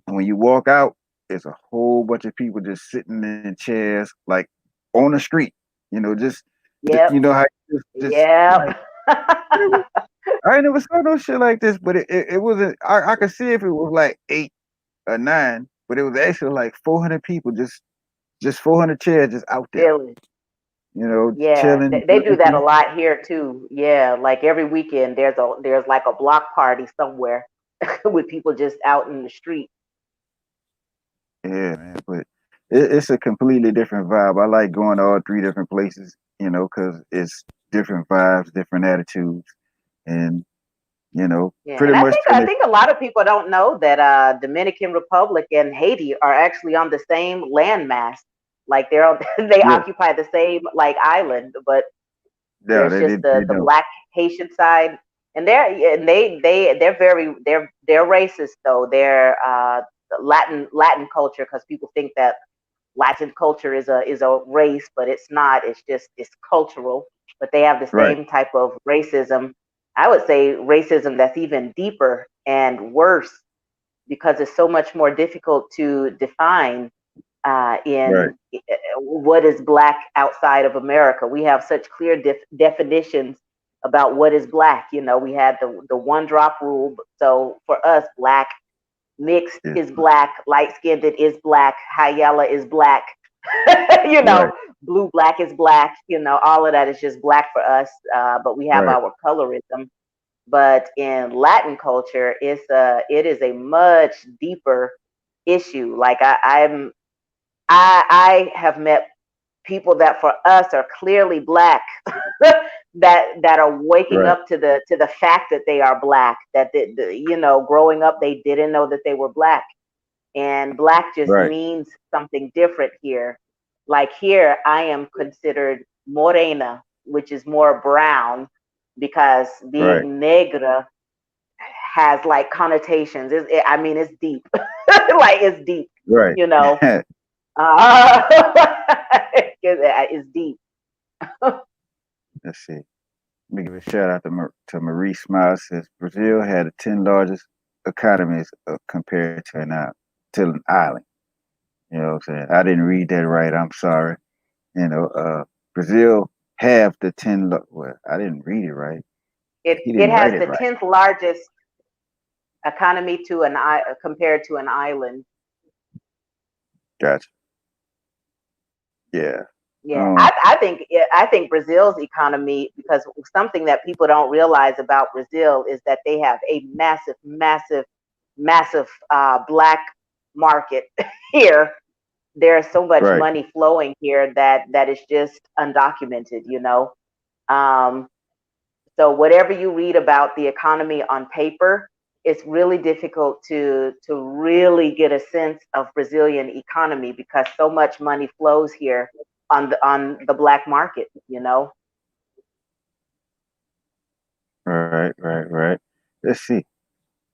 and when you walk out, there's a whole bunch of people just sitting in chairs, like on the street. Just Yep. how just like Yep. I ain't never saw no shit like this, but it wasn't. I could see if it was like 8 or 9, but it was actually like 400 people, just 400 chairs just out there, Chilling. Yeah, chilling, they do that a drinking. lot here too. Yeah, like every weekend there's like a block party somewhere with people just out in the street. Yeah, man, but it's a completely different vibe. I like going to all three different places, because it's different vibes, different attitudes, and Yeah, pretty and I much think turn I it. think a lot of people don't know that Dominican Republic and Haiti are actually on the same landmass. Like they Yeah, occupy the same like island, but yeah, there's just they the don't. black Haitian side, and they're racist though. They're Latin culture because people think that Latin culture is a race, but it's not. It's cultural. But they have the Right, same type of racism. I would say racism that's even deeper and worse because it's so much more difficult to define right, in what is black outside of America. We have such clear definitions about what is black. We had the one drop rule. So for us, black mixed yeah, is black, light skinned is black, high yellow is black, you know, right, blue black is black, all of that is just black for us. But we have right, our colorism. But in Latin culture, it is a much deeper. issue. Like I have met people that for us are clearly black that are waking Right. up to the fact that they are black, that you know, growing up they didn't know that they were black, and black just Right. means something different here. Like here I am considered morena, which is more brown, because Right. being negra has like connotations. I mean, it's deep. Like it's deep, Right. you know. uh, it's deep. Let's see. Let me give a shout out to Marie Smiles. Says Brazil had the 10 largest economies compared to an island. You know what I'm saying? I didn't read that right. I'm sorry. You know, Brazil have the 10. Well, I didn't read it right. He It didn't has write it the right. 10th largest economy to an compared to an island. Gotcha. Yeah. Yeah, Um. I think Brazil's economy, because something that people don't realize about Brazil is that they have a massive black market here. There's so much Right. money flowing here that is just undocumented, you know. Um, so whatever you read about the economy on paper, it's really difficult to really get a sense of Brazilian economy because so much money flows here on the black market, you know. Right. Right. Right. Let's see.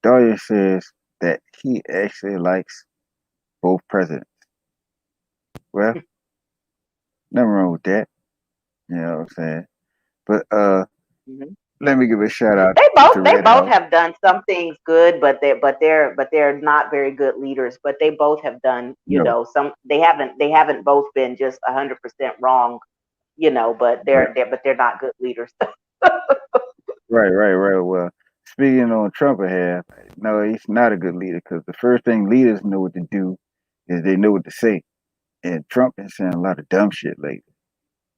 Dahlia says that he actually likes both presidents. Well, nothing wrong with that. You know what I'm saying? But Mhm. let me give a shout out to They Red both House. have done some things good, but they're not very good leaders. But they both have done, you No. know, some they haven't both been just 100% wrong, you know. But Right. they're not good leaders. Right. Right. Right. Well, speaking on Trump ahead, no, he's not a good leader because the first thing leaders know what to do is they know what to say. And Trump been saying a lot of dumb shit lately.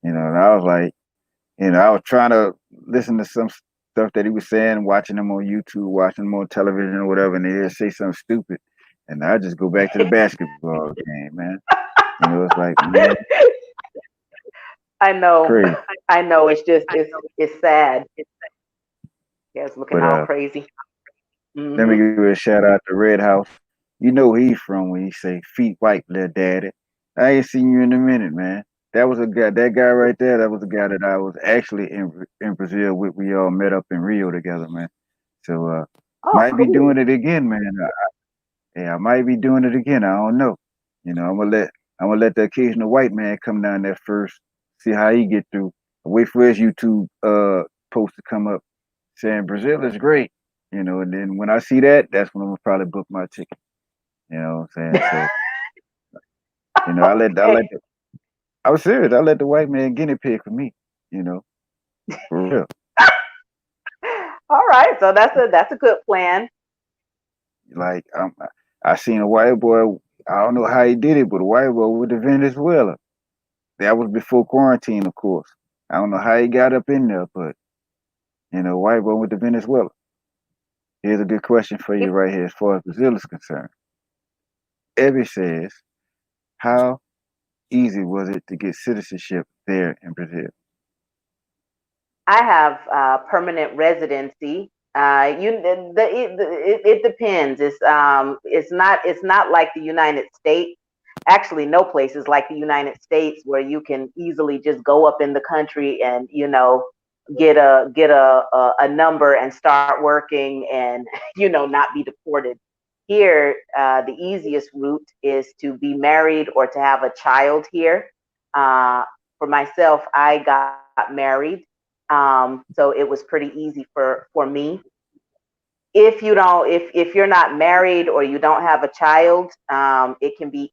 You know, and I was like, you know, I was trying to listen to some stuff that he was saying, watching him on YouTube, watching him on television or whatever, and they just say something stupid. And I just go back to the basketball game, man. You know, it's like, man, I know, crazy. I know. It's just it's sad. Yeah, it's looking But all crazy. let me Hmm. give a shout out to Red House. You know where he's from when he say feet white, little daddy. I ain't seen you in a minute, man. That was a guy. That guy right there. That was a guy that I was actually in Brazil with. We all met up in Rio together, man. So Oh, might be doing cool. it again, man. Yeah, I might be doing it again. I don't know. You know, I'm gonna let the occasional white man come down there first, see how he get through. Wait for his YouTube post to come up saying Brazil is great. You know, and then when I see that, that's when I'm gonna probably book my ticket. You know what I'm saying? So, you know, Okay. I was serious. I let the white man guinea pig for me, you know, for real. All right. So that's a good plan. Like I seen a white boy. I don't know how he did it, but a white boy with the Venezuela. That was before quarantine, of course. I don't know how he got up in there, but you know, white boy with the Venezuela. Here's a good question for you right here, as far as Brazil is concerned. Evie says, "How easy was it to get citizenship there in Brazil?" I have permanent residency. It depends. It's not like the United States. Actually, no place is like the United States where you can easily just go up in the country and, you know, get a number and start working and you know, not be deported. Here, the easiest route is to be married or to have a child here. For myself, I got married, so it was pretty easy for me. If you don't, if you're not married or you don't have a child, it can be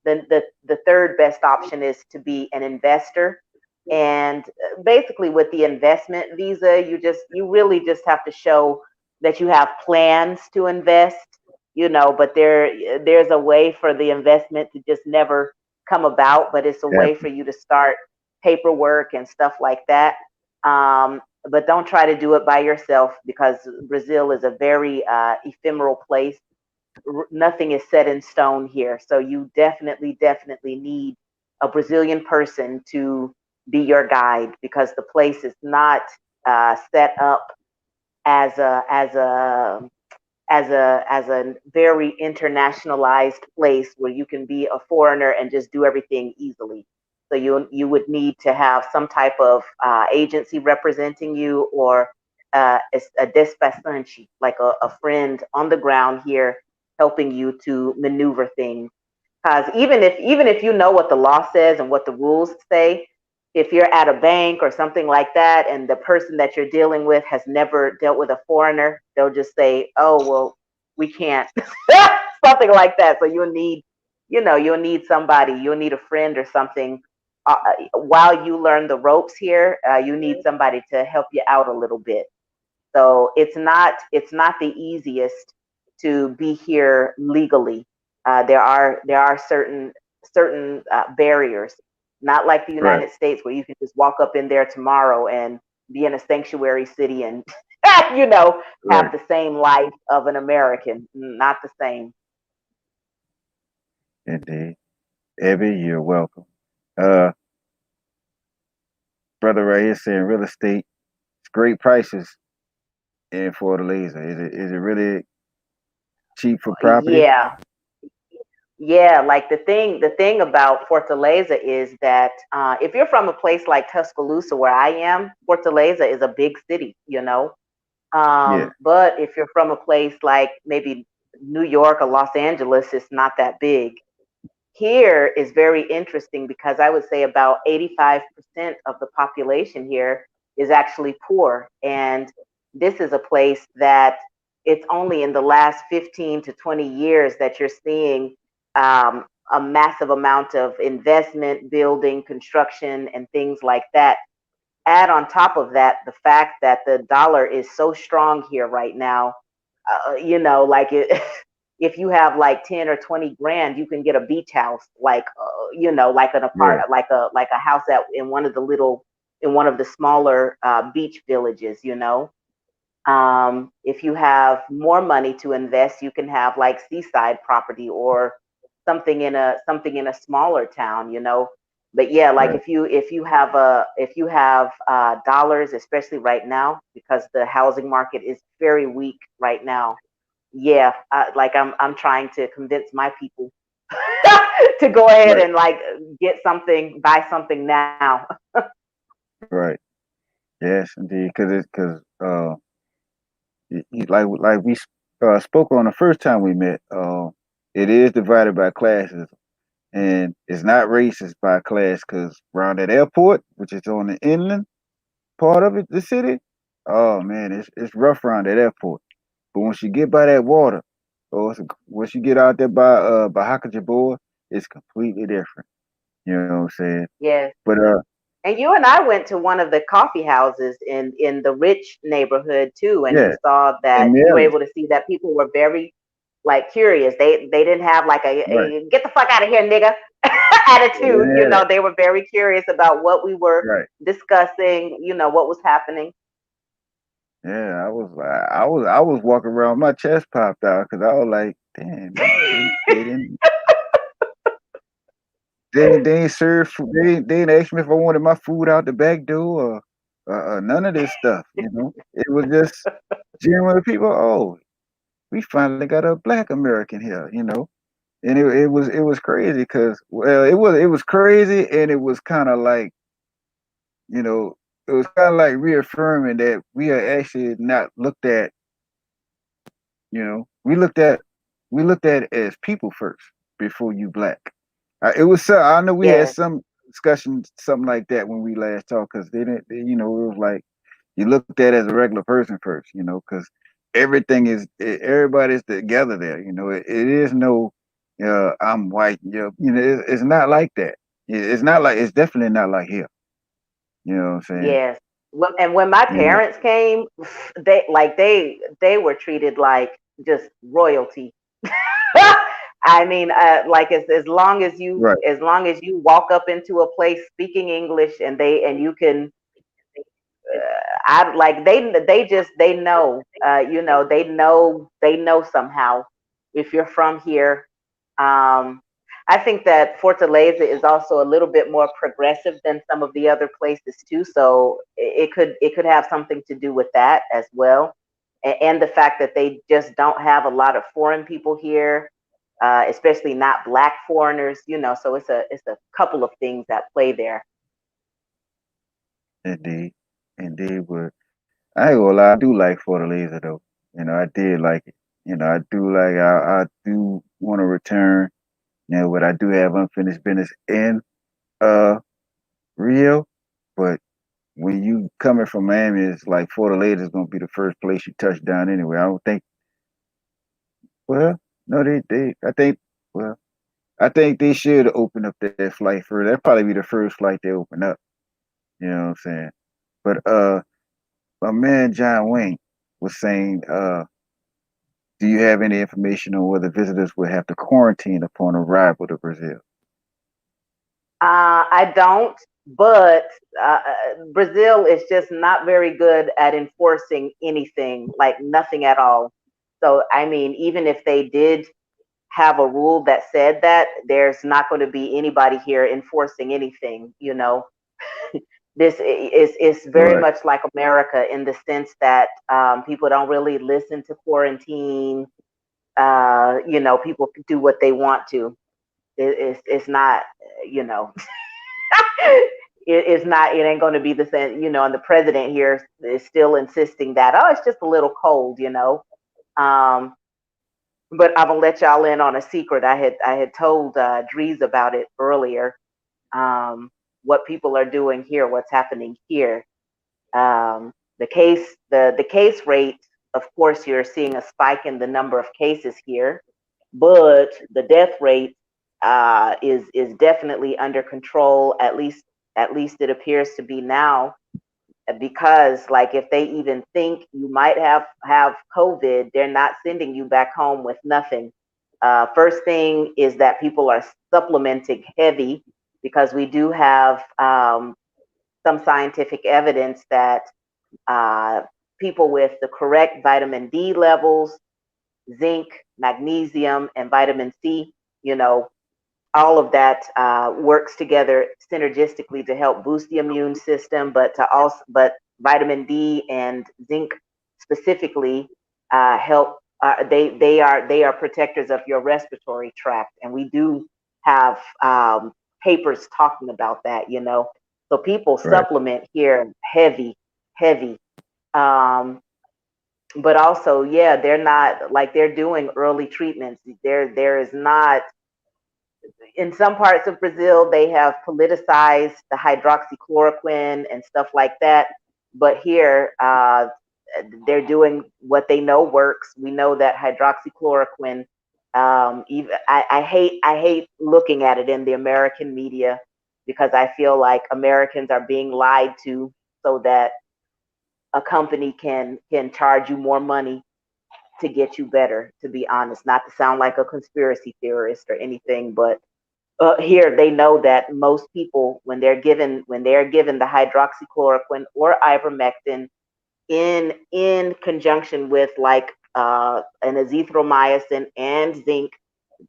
the third best option is to be an investor. And basically, with the investment visa, you really just have to show that you have plans to invest, you know. But there's a way for the investment to just never come about, but it's a way for Definitely. you to start paperwork and stuff like that. But don't try to do it by yourself because Brazil is a very ephemeral place. nothing is set in stone here. So you definitely need a Brazilian person to be your guide, because the place is not set up as a very internationalized place where you can be a foreigner and just do everything easily. So you would need to have some type of agency representing you, or a despachante, like a friend on the ground here helping you to maneuver things. Because even if you know what the law says and what the rules say, if you're at a bank or something like that, and the person that you're dealing with has never dealt with a foreigner, they'll just say, "Oh, well, we can't," something like that. So you'll need somebody, you'll need a friend or something. While you learn the ropes here, you need somebody to help you out a little bit. So it's not the easiest to be here legally. There are certain barriers, not like the Right, United States where you can just walk up in there tomorrow and be in a sanctuary city and you know right. have the same life of an American. Not the same. Indeed. Abby, you're welcome. Uh, brother right here saying real estate, it's great prices in Fortaleza. Is it really cheap for property? Yeah, yeah, like the thing about Fortaleza is that if you're from a place like Tuscaloosa, where I am, Fortaleza is a big city, you know. Yeah, But if you're from a place like maybe New York or Los Angeles, it's not that big. Here is very interesting because I would say about 85% of the population here is actually poor. And this is a place that it's only in the last 15 to 20 years that you're seeing a massive amount of investment, building, construction, and things like that. Add on top of that the fact that the dollar is so strong here right now. Like if you have like 10 or 20 grand, you can get a beach house, like like an yeah, like a house that in one of the smaller beach villages. If you have more money to invest, you can have like seaside property or something in a smaller town. But yeah, like right. if you have dollars, especially right now, because the housing market is very weak right now. Yeah, like I'm trying to convince my people to go ahead Right, and like buy something now. right. Yes, indeed. Because like we spoke on the first time we met. It is divided by classes, and it's not racist by class. Because around that airport, which is on the inland part of it, the city, oh man, it's rough around that airport. But once you get by that water, once you get out there by Hakajabor, it's completely different. You know what I'm saying? Yes. But And you and I went to one of the coffee houses in the rich neighborhood too, and yeah, in you were Maryland, able to see that people were very like curious. They didn't have like right? a get the fuck out of here, nigga attitude. Yeah, They were very curious about what we were right. discussing. What was happening. Yeah, I was walking around, my chest popped out because I was like, damn, they ain't serve food. They ain't asked me if I wanted my food out the back door or none of this stuff. It was just genuine people. Oh, we finally got a black American here. And it was crazy because well, it was crazy and it was kind of like you know it was kind of like reaffirming that we are actually not looked at. We looked at it as people first before you black. It was so I know we had Yes, some discussion something like that when we last talked because they didn't. It was like you looked at it as a regular person first. Because everybody's together there. It is no. I'm white. It's not like that. It's not like it's definitely not like here. You know what I'm saying? yes. And when my You know, parents came, they were treated like just royalty. I mean, like right, as long as you walk up into a place speaking English, and you can, I like they just they know, they know somehow. if you're from here. Um, I think that Fortaleza is also a little bit more progressive than some of the other places too. So it could have something to do with that as well, and the fact that they just don't have a lot of foreign people here, especially not black foreigners. So it's a couple of things that play there. Indeed, indeed. But I ain't gonna lie, I do like Fortaleza though. I did like it. I do like. I do want to return. But I do have unfinished business in uh Rio. But when you coming from Miami, it's like Fortaleza is gonna be the first place you touch down anyway. I don't think. Well, no, they. I think. Well, I think they should open up that flight first. That'd probably be the first flight they open up. You know what I'm saying? But my man John Wayne was saying, do you have any information on whether visitors will have to quarantine upon arrival to Brazil? I don't, but Brazil is just not very good at enforcing anything, like nothing at all. So, I mean, even if they did have a rule that said that, there's not going to be anybody here enforcing anything. This is very Right, much like America in the sense that people don't really listen to quarantine. People do what they want to. It's not, you know, it's not. It ain't going to be the same. And the president here is still insisting that it's just a little cold. Um, but I'm gonna let y'all in on a secret. I had told DreeZ about it earlier. What people are doing here, what's happening here. The case rate, of course, you're seeing a spike in the number of cases here, but the death rate is definitely under control. At least it appears to be now, because like if they even think you might have COVID, they're not sending you back home with nothing. First thing is that people are supplementing heavy, because we do have some scientific evidence that uh, people with the correct vitamin D levels, zinc, magnesium, and vitamin C, you know, all of that works together synergistically to help boost the immune system, but vitamin D and zinc specifically help. They are protectors of your respiratory tract, and we do have papers talking about that. So people right, supplement here heavy, heavy. Um, but also, yeah, they're not like they're doing early treatments. There is not, in some parts of Brazil, they have politicized the hydroxychloroquine and stuff like that. But here, they're doing what they know works. We know that hydroxychloroquine. Even I hate looking at it in the American media, because I feel like Americans are being lied to so that a company can charge you more money to get you better. To be honest, not to sound like a conspiracy theorist or anything, but here they know that most people, when they're given the hydroxychloroquine or ivermectin in conjunction with like an azithromycin and zinc,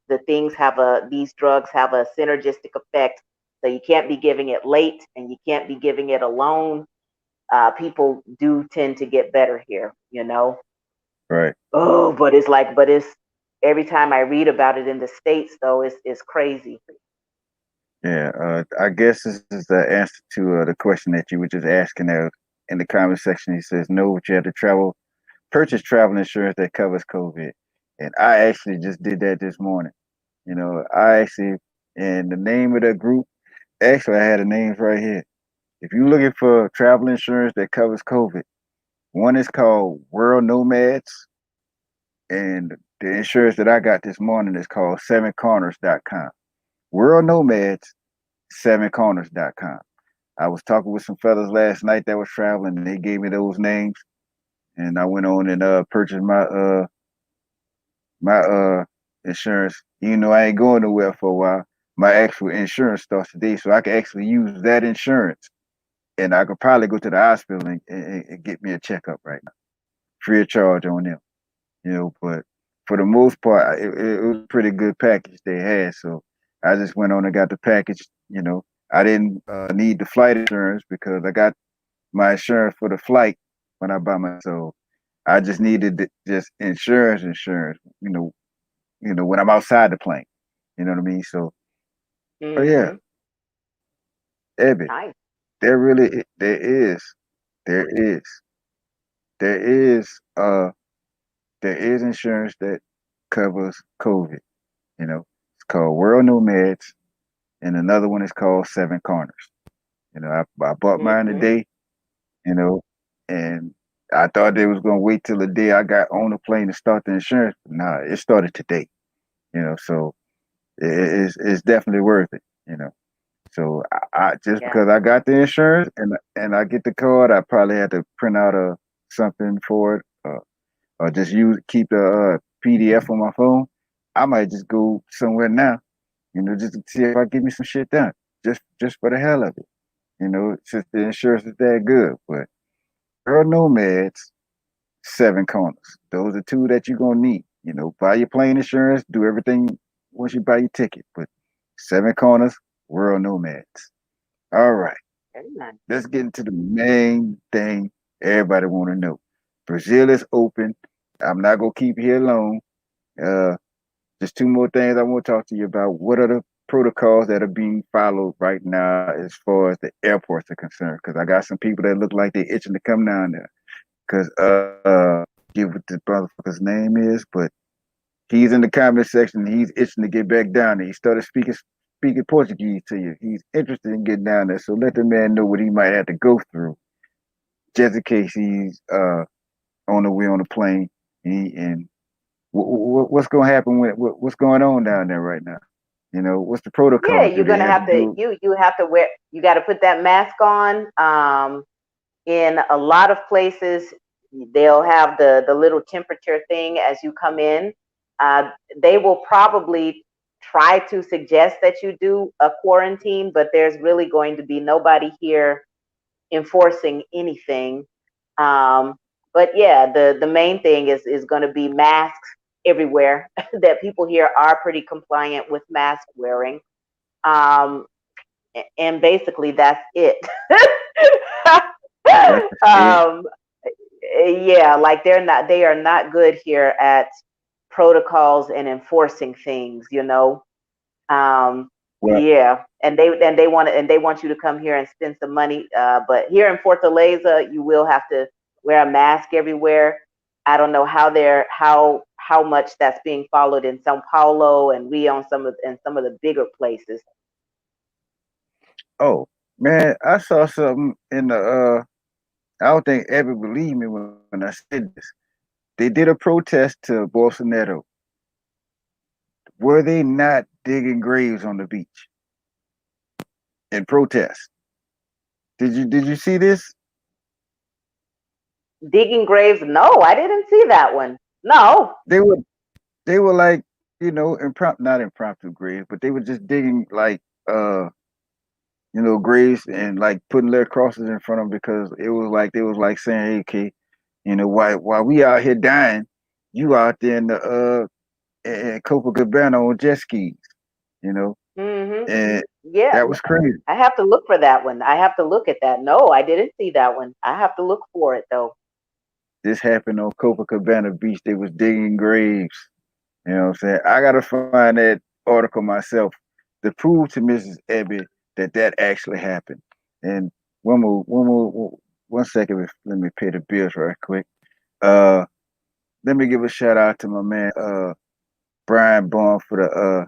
these drugs have a synergistic effect. So you can't be giving it late, and you can't be giving it alone. People do tend to get better here. right. Oh, but it's every time I read about it in the States, though, it's crazy. Yeah, I guess this is the answer to the question that you were just asking there in the comment section. He says, no, but you have to purchase travel insurance that covers COVID. And I actually just did that this morning. And the name of the group, actually, I had the names right here. If you're looking for travel insurance that covers COVID, one is called World Nomads, and the insurance that I got this morning is called sevencorners.com. World Nomads, sevencorners.com. I was talking with some fellas last night that was traveling, and they gave me those names, and I went on and purchased my insurance. Even though I ain't going nowhere for a while, my actual insurance starts today, so I can actually use that insurance, and I could probably go to the hospital and get me a checkup right now, free of charge on them. But for the most part, it was a pretty good package they had. So I just went on and got the package. I didn't need the flight insurance because I got my insurance for the flight when I buy my. So I just needed just insurance. When I'm outside the plane. You know what I mean? So, but yeah, Mm-hmm. Ebby, Nice. there is, there is, uh, there is insurance that covers COVID. It's called World Nomads, and another one is called Seven Corners. I bought mine Mm-hmm. today. You know, and I thought they was gonna wait till the day I got on the plane to start the insurance. Nah, it started today. So it's definitely worth it. So I just Yeah. because I got the insurance and I get the card, I probably had to print out a something for it, or just keep the PDF on my phone. I might just go somewhere now, just to see if I get me some shit done, just for the hell of it. Since the insurance is that good. But Girl Nomads, Seven Corners, those are two that you're gonna need. Buy your plane insurance, do everything once you buy your ticket. But Seven Corners, World Nomads. All right, Very nice. let's get into the main thing everybody want to know. Brazil is open. I'm not gonna keep you here long. Uh, just two more things I want to talk to you about. What are the protocols that are being followed right now as far as the airports are concerned? Because I got some people that look like they're itching to come down there. Because get what the motherfucker's name is, but he's in the comment section. He's itching to get back down there. He started speaking Portuguese to you. He's interested in getting down there. So let the man know what he might have to go through, just in case he's on the way on the plane. And what's going to happen with what's going on down there right now? What's the Yeah, protocol? Do you're they gonna have to have to do? you have to wear you got to put that mask on. In a lot of places, they'll have the little temperature thing as you come in. Uh, they will probably try to suggest that you do a quarantine, but there's really going to be nobody here enforcing anything. Um, but yeah, the main thing is going to be masks everywhere. That people here are pretty compliant with mask wearing. Um, and basically that's it. That's it. um, yeah, like they are not good here at protocols and enforcing things, um, Well, yeah, and they want you to come here and spend some money. But here in Fortaleza, you will have to wear a mask everywhere. I don't know how much that's being followed in São Paulo and Rio and some of the bigger places. oh man, I saw something in the I don't think ever believed me when I said this. They did a protest to Bolsonaro. Were they not digging graves on the beach in protest? Did you see this? Digging graves? No, I didn't see that one. No. They were they were like, impromptu, not impromptu graves, but they were just digging like graves and like putting their crosses in front of them because it was like they was like saying, hey, okay, while we out here dying, you out there in the in Copacabana on jet skis, you know, Mhm. and Yeah, that was crazy. I have to look for that one. I have to look at that. No, I didn't see that one. I have to look for it though. This happened on Copacabana Beach. They was digging graves. You know what I'm saying? I gotta find that article myself to prove to Mrs. Ebby that that actually happened. And one second. Let me pay the bills right quick. Uh, Let me give a shout out to my man Brian Bond for the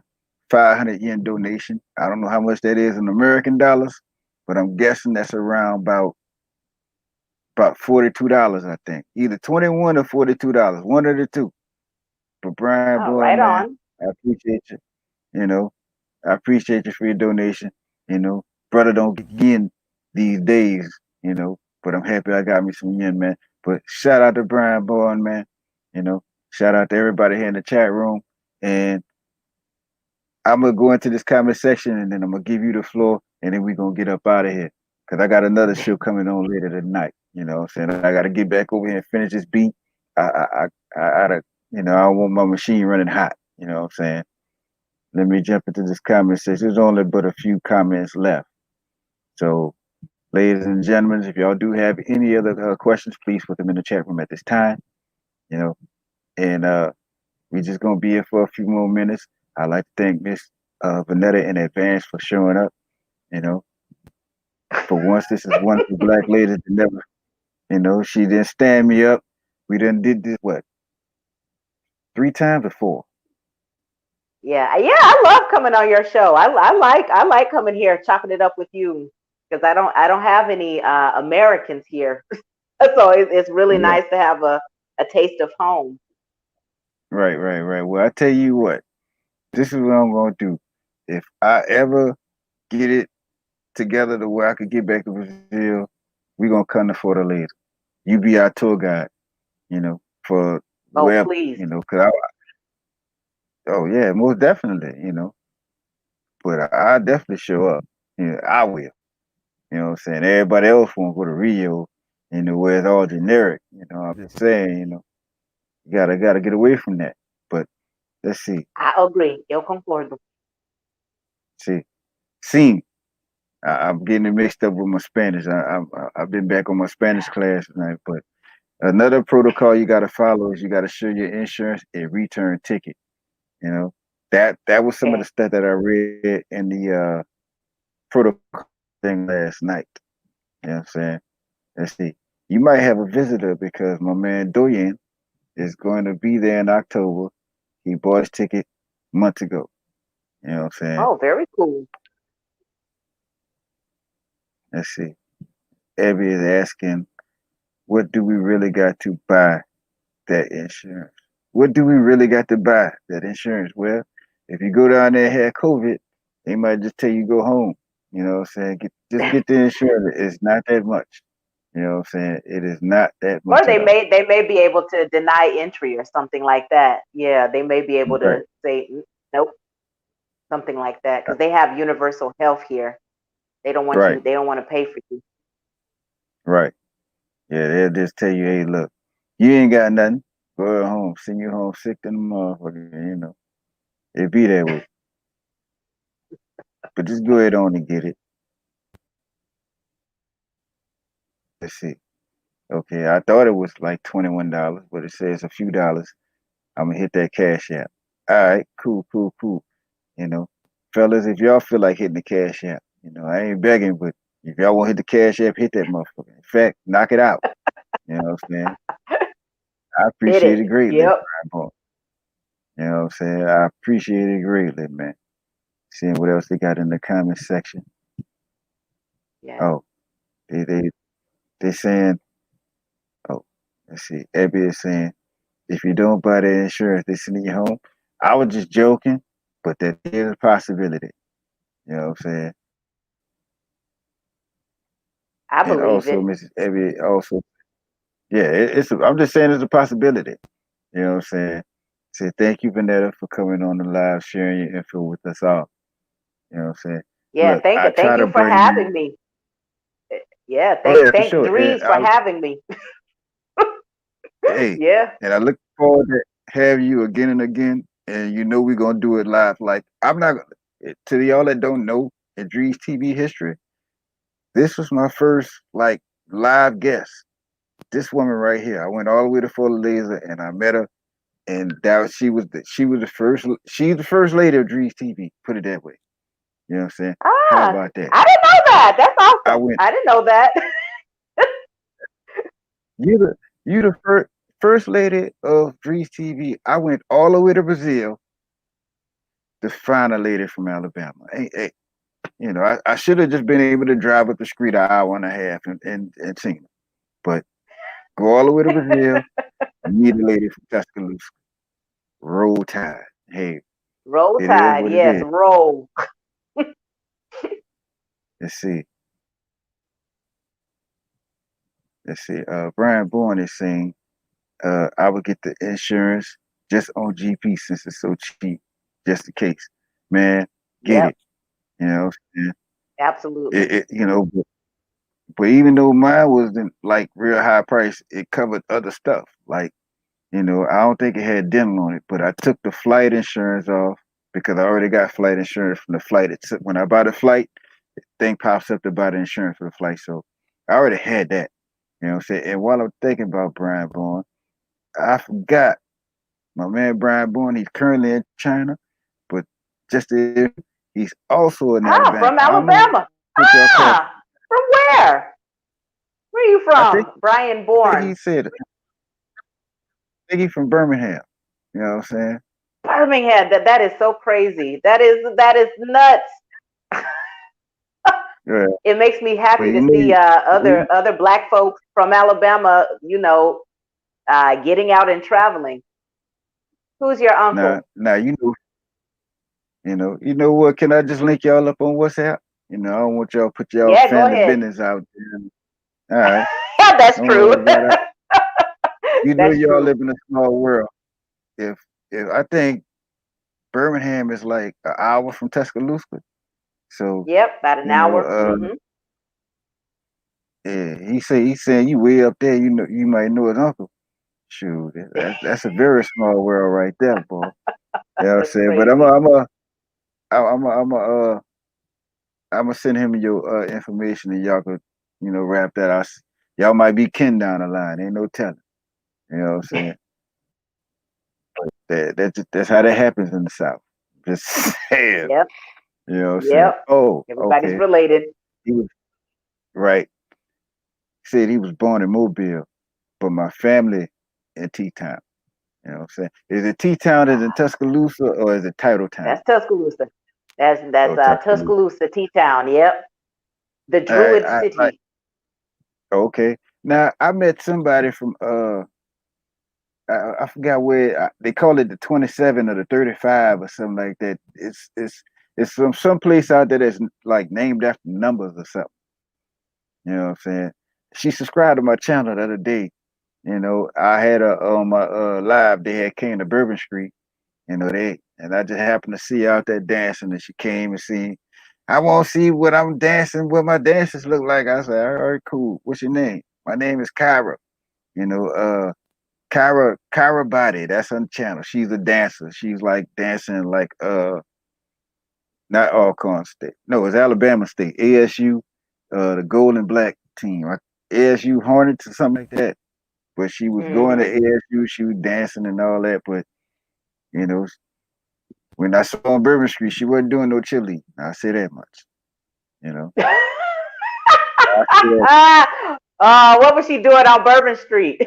500 yen donation. I don't know how much that is in American dollars, but I'm guessing that's around about $42, I think. Either 21 or $42, one of the two. But Brian Oh, Bond, right man, on. I appreciate you. You know, I appreciate you for your donation. You know, brother don't get yen these days. But I'm happy I got me some yen, man. But shout out to Brian Bond, man. You know, shout out to everybody here in the chat room. And I'm gonna go into this comment section and then I'm gonna give you the floor and then we're gonna get up out of here. Cause I got another show coming on later tonight. You know what I'm saying? I gotta get back over here and finish this beat. I gotta I don't want my machine running hot. You know what I'm saying? Let me jump into this comment section. There's only but a few comments left. So, ladies and gentlemen, if y'all do have any other questions, please put them in the chat room at this time. You know, and we're just gonna be here for a few more minutes. I'd like to thank Miss Vonetta in advance for showing up. You know, for once, this is one of the black ladies that never, she didn't stand me up. We done did this what 3 times before. Yeah, I love coming on your show. I like coming here, chopping it up with you because I don't have any Americans here, so it's really Yeah, nice to have a taste of home. right, right, right. Well, I tell you what, this is what I'm gonna do. If I ever get it together to where I could get back to Brazil, we gonna come to Fortaleza. You be our tour guide, for Oh, wherever, please. cause oh yeah, most definitely, but I definitely show up. I will. You know what I'm saying? Everybody else won't go to Rio, where it's all generic. I'm just saying, you gotta get away from that. But let's see. I agree. Eu concordo. See, see, I'm getting it mixed up with my Spanish. I've been back on my Spanish class tonight, but another protocol you gotta follow is you gotta show your insurance a return ticket. You know, that was some of the Okay. stuff that I read in the protocol thing last night. You know what I'm saying? Let's see. You might have a visitor because my man Doyen is going to be there in October. He bought his ticket months ago. You know what I'm saying? Oh, very cool. Let's see. Abby is asking, what do we really got to buy that insurance? What do we really got to buy that insurance? Well, if you go down there and have COVID, they might just tell you go home. You know what I'm saying? Just get the insurance. It's not that much. You know what I'm saying? It is not that Or much they at all. may be able to deny entry or something like that. Yeah, they may be able Right, to say nope, something like that because they have universal health here. They don't want right, you. They don't want to pay for you. right. Yeah, they'll just tell you, hey, look, you ain't got nothing. Go home. Send you home sick than the motherfucker. It be that way. But just go ahead on and get it. Let's see. Okay, I thought it was like $21, but it says a few dollars. I'm gonna hit that cash app. All right, cool, cool, cool. You know, fellas, if y'all feel like hitting the cash app, I ain't begging, but if y'all want to hit the cash app, hit that motherfucker. In fact, knock it out. You know what I'm saying? I Hit appreciate it. it greatly, Yep. Brian Paul. You know what I'm saying? I appreciate it greatly, man. Seeing what else they got in the comment section. Yeah. Oh, they they saying, oh, let's see. Abby is saying, if you don't buy the insurance, they send you home. I was just joking, but that is a possibility. You know what I'm saying? I And believe also, it. Mrs. Abby also, yeah, I'm just saying it's a possibility. You know what I'm saying? Say thank you, Vonetta, for coming on the live, sharing your info with us all. You know what I'm saying? Yeah. Look, Thank I you. try Thank to you for bring you. having me. Yeah. Oh Thank yeah, for thank sure. And Drees for having me. hey, Yeah. and I look forward to have you again and again. And we're gonna do it live. Like I'm not to y'all that don't know in Drees TV history. This was my first like live guest. This woman right here. I went all the way to Fortaleza and I met her, and she was the first. She's the first lady of Drees TV. Put it that way. You know what I'm saying? How Ah, about that? I didn't know that. That's I awesome. went. I didn't know that. You the first lady of Drees TV. I went all the way to Brazil to find a lady from Alabama. Hey, I should have just been able to drive up the street an hour and a half and seen her. But go all the way to Brazil, meet a lady from Tuscaloosa. Roll Tide. Hey, Roll it is Tide. what it Yes. is. Roll. Let's see. Let's see. Brian Bourne is saying, I would get the insurance just on GP since it's so cheap, just in case. Man, get Yep. it. You know, what I'm saying? Absolutely. But even though mine wasn't like real high price, it covered other stuff. Like I don't think it had dental on it, but I took the flight insurance off because I already got flight insurance from the flight. It's when I buy the flight, thing pops up to buy the insurance for the flight. So I already had that. You know what I'm saying? And while I'm thinking about Brian Bourne, I forgot my man Brian Bourne. He's currently in China, but just if he's also in Ah, Alabama. from I don't know Alabama. what y'all call. Ah, from where? Where are you I think from? Brian I think Bourne. he said it. I think he's from Birmingham. You know what I'm saying? Birmingham. That is so crazy. That is nuts. Yeah. It makes me But happy to see other black folks from Alabama, getting out and traveling. Who's your uncle? now you know what? Can I just link y'all up on WhatsApp? I don't want y'all to put y'all Yeah, go family ahead. business out there. All right, That's don't true. worry about it. That's Y'all true. live in a small world. If I think Birmingham is like an hour from Tuscaloosa, so Yep, about an you know, hour. uh, yeah, he's saying you way up there. You might know his uncle. Shoot, that's a very small world right there, boy. You know what I'm That's saying? But crazy. I'm gonna send him your information and y'all could, wrap that out. Y'all might be kin down the line. Ain't no telling. You know what I'm saying? That's how that happens in the South. Just saying. Yep, You know what I'm saying? yep. Oh, Everybody's okay. related. He was right. Said he was born in Mobile, but my family in T-Town. You know what I'm saying? Is it T-Town is in Tuscaloosa or is it Titletown? That's Tuscaloosa. That's Oh, that's Tuscaloosa. Tuscaloosa, T Town. Yep, the Druid I City. okay. Now I met somebody from I forgot where they call it the 27 or the 35 or something like that. It's from some place out there that's like named after numbers or something. You know what I'm saying? She subscribed to my channel the other day. I had a on my live. They had came to Bourbon Street. And I just happened to see her out there dancing, and she came and see. I want to see what I'm dancing, what my dances look like. I said, all right, cool. What's your name? My name is Kyra. You know, Kyra Body. That's on the channel. She's a dancer. She's like dancing like not Alcorn State. No, it's Alabama State. ASU, the Gold and Black team. ASU Hornets or something like that. But she was going to Hmm. ASU. She was dancing and all that. But you know, when I saw her on Bourbon Street, she wasn't doing no chili. I say that much. You know, I say that. What was she doing on Bourbon Street?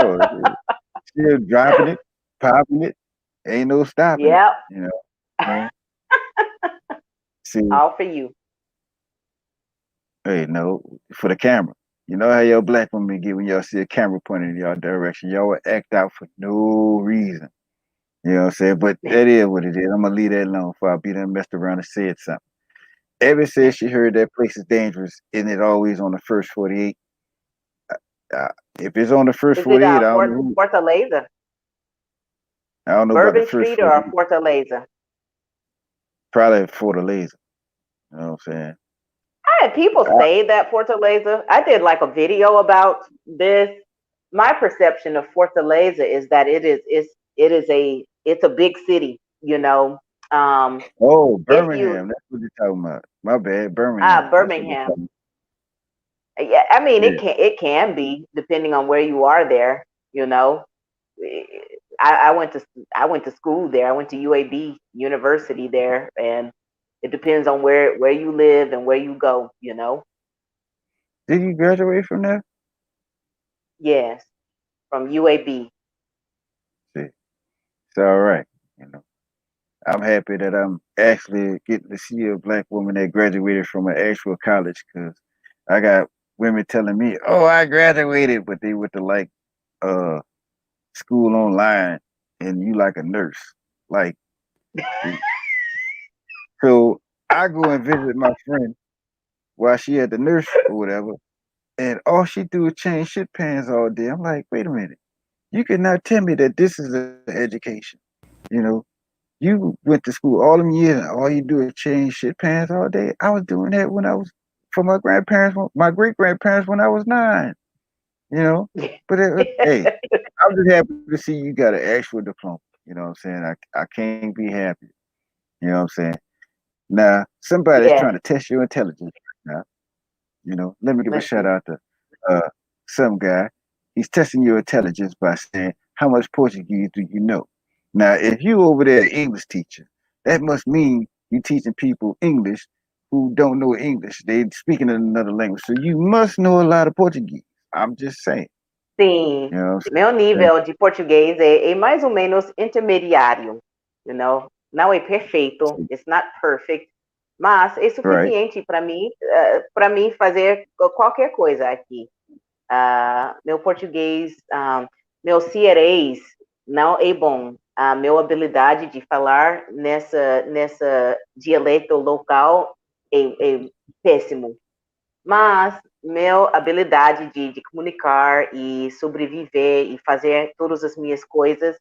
Oh, still dropping it, popping it. Ain't no stopping it. Yep, Man. See, all for you. hey, no, for the camera. You know how y'all black women get when y'all see a camera pointing in y'all direction. Y'all will act out for no reason. You know what I'm saying? But that is what it is. I'm gonna leave that alone before I be done messed around and said something. Ever since she heard that place is dangerous, isn't it always on the first 48? Uh, if it's on the first Is it 48, I don't know Fortaleza, I don't know about the Bourbon first Street, or 48. Fortaleza? Probably for the laser. You know what I'm saying? I had people I, say that Fortaleza. I did like a video about this. My perception of Fortaleza is that it's a big city. oh, If you Birmingham. That's what you're talking about. My bad. Birmingham. That's what you're Birmingham. talking Yeah, I mean about. it can be depending on where you are there. You know, I went to school there. I went to UAB University there, and it depends on where you live and where you go. Did you graduate from there? Yes, from UAB. See, it's all right. You know, I'm happy that I'm actually getting to see a black woman that graduated from an actual college because I got women telling me, "Oh, I graduated," but they went to like uh school online, and you like a nurse. Like, so I go and visit my friend while she at the nurse or whatever, and all she do is change shit pans all day. I'm like, wait a minute, you cannot tell me that this is an education. You know, you went to school all them years, and all you do is change shit pans all day. I was doing that when I was for my grandparents, my great grandparents when I was 9. you know. But hey, I'm just happy to see you got an actual diploma. You know what I'm saying? I can't be happy. You know what I'm saying? Now, somebody's Yeah. trying to test your intelligence right now. You know, let me give a Let's shout see. out to uh, some guy. He's testing your intelligence by saying, "How much Portuguese do you know?" Now, if you over there, English teacher, that must mean you teaching people English who don't know English. They speaking in another language, so you must know a lot of Portuguese. I'm just saying. Sim, You know what meu I'm saying? nível de português é mais ou menos intermediário, you know? Não é perfeito, it's not perfect, mas é Right, suficiente para mim fazer qualquer coisa aqui. Meu português, meu cearês não é bom. A minha habilidade de falar nessa dialeto local é péssimo. Mas minha habilidade de comunicar e sobreviver e fazer todas as minhas coisas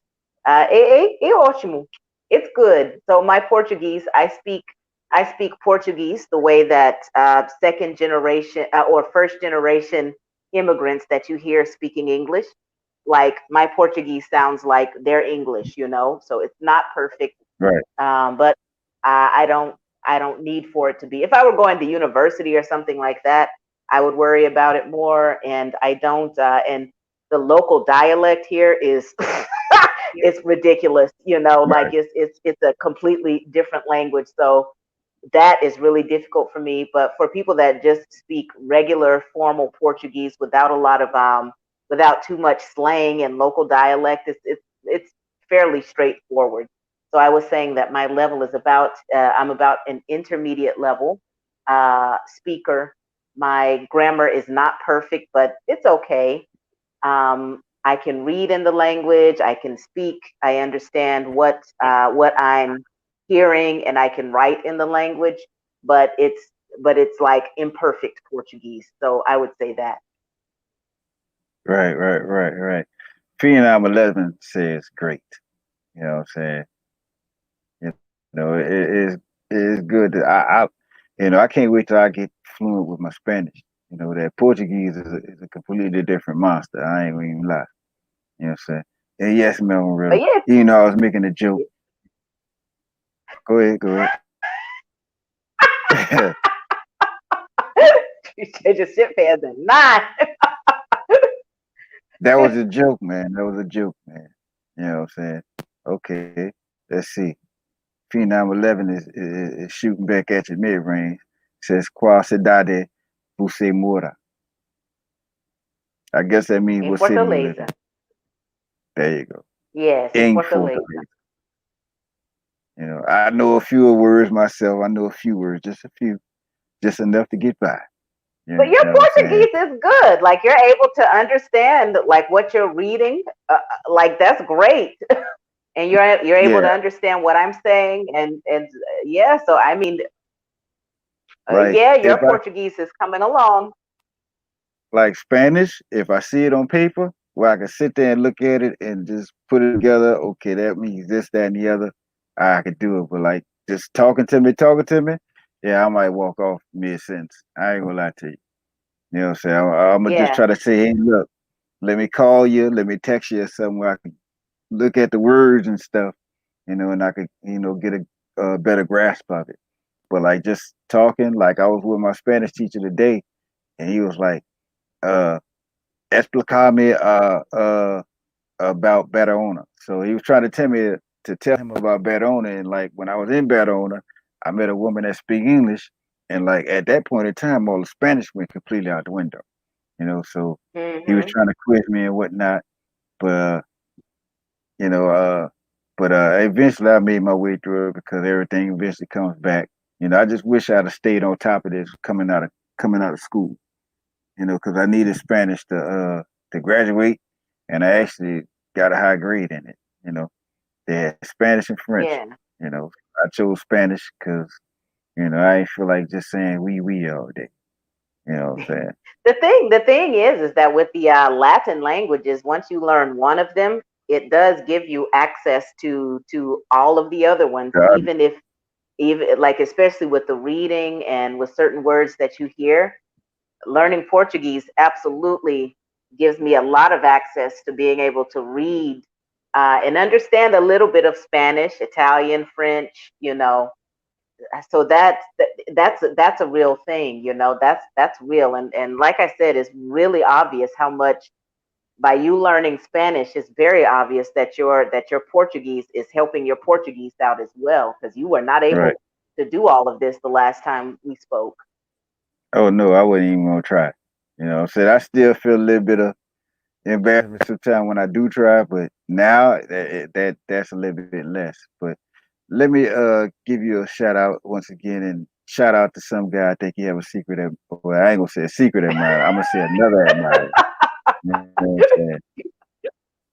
é ótimo. It's good. So my Portuguese, I speak Portuguese the way that second generation or first generation immigrants that you hear speaking English. Like my Portuguese sounds like their English, you know. So it's not perfect, right, but I don't need for it to be. If I were going to university or something like that, I would worry about it more. And I don't. And the local dialect here is it's ridiculous. You know, like right, it's a completely different language. So that is really difficult for me. But for people that just speak regular formal Portuguese without a lot of without too much slang and local dialect, it's fairly straightforward. So I was saying that my level is about I'm about an intermediate level speaker. My grammar is not perfect, but it's okay. I can read in the language. I can speak. I understand what I'm hearing, and I can write in the language. But it's like imperfect Portuguese. So I would say that. right. Phenom 11 says great. You know what I'm saying? You know, it is good that you know, I can't wait till I get fluent with my Spanish. You know, that Portuguese is a completely different monster. I ain't gonna even lie. You know what I'm saying? And yes, Melvin But Riddle. yeah, You know, I was making a joke. Go ahead, go ahead. you said your shit pans at 9. That was a joke, man. That was a joke, man. You know what I'm saying? Okay, let's see. Phenom 11 is shooting back at your mid range. Says Qual cidade você mora? I guess that means In what city you live in. Fortaleza. There you go. Yes, in In Fortaleza. Fortaleza. You know, I know a few words myself. I know a few words, just a few, just enough to get by. You But know your what I'm saying? Portuguese is good. Like you're able to understand like what you're reading. Like that's great. And you're able to Yeah, understand what I'm saying and yeah, so I mean like yeah, your if I Portuguese is coming along. like Spanish, if I see it on paper, where I can sit there and look at it and just put it together, okay, that means this, that, and the other, I could do it. But like just talking to me, yeah, I might walk off mid sentence. I ain't gonna lie to you. You know what I'm saying? I'm gonna just Yeah. try to say, hey, look, let me call you, let me text you or something where I can look at the words and stuff, you know, and I could, you know, get a better grasp of it. But like just talking, like I was with my Spanish teacher today, and he was like, uh, explicarme about Barahona. So he was trying to tell me to tell him about Barahona, and like when I was in Barahona, I met a woman that speak English, and like at that point in time, all the Spanish went completely out the window, you know. So he was Mhm. trying to quiz me and whatnot, but you know, but eventually I made my way through it because everything eventually comes back. You know, I just wish I'd have stayed on top of this coming out of school. You know, because I needed Spanish to graduate, and I actually got a high grade in it. You know, they had Spanish and French. Yeah. You know, I chose Spanish because you know I ain't feel like just saying we all day. You know what I'm saying? The thing is that with the Latin languages, once you learn one of them, it does give you access to all of the other ones, God, even if even like especially with the reading and with certain words that you hear. Learning Portuguese absolutely gives me a lot of access to being able to read and understand a little bit of Spanish, Italian, French, so that's a real thing, that's real. And like I said, it's really obvious how much by you learning Spanish, it's very obvious that your Portuguese is helping your Portuguese out as well, because you were not Right. able to do all of this the last time we spoke. Oh no, I wasn't even gonna try. You know what I'm saying? I still feel a little bit of embarrassment sometimes when I do try, but now that's a little bit less. But let me give you a shout out once again and shout out to some guy I think he have a secret well, I ain't gonna say a secret admirer. I'm gonna say another admirer. You know what I'm saying?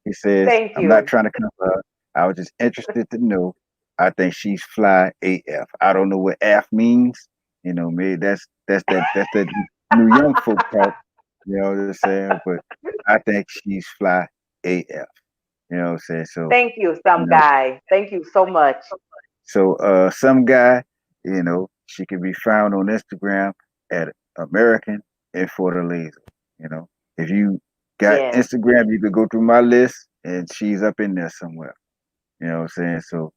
He says, Thank I'm not you. trying to come up. I was just interested to know. I think she's fly AF. I don't know what F means. You know, maybe that's that new young folk talk. You know what I'm saying? But I think she's fly AF. You know what I'm saying? So, Thank you, you some know, guy. Thank you so much. some guy, she can be found on Instagram at American and for the laser. You know, if you got Yes. Instagram, you could go through my list and she's up in there somewhere. You know what I'm saying? So,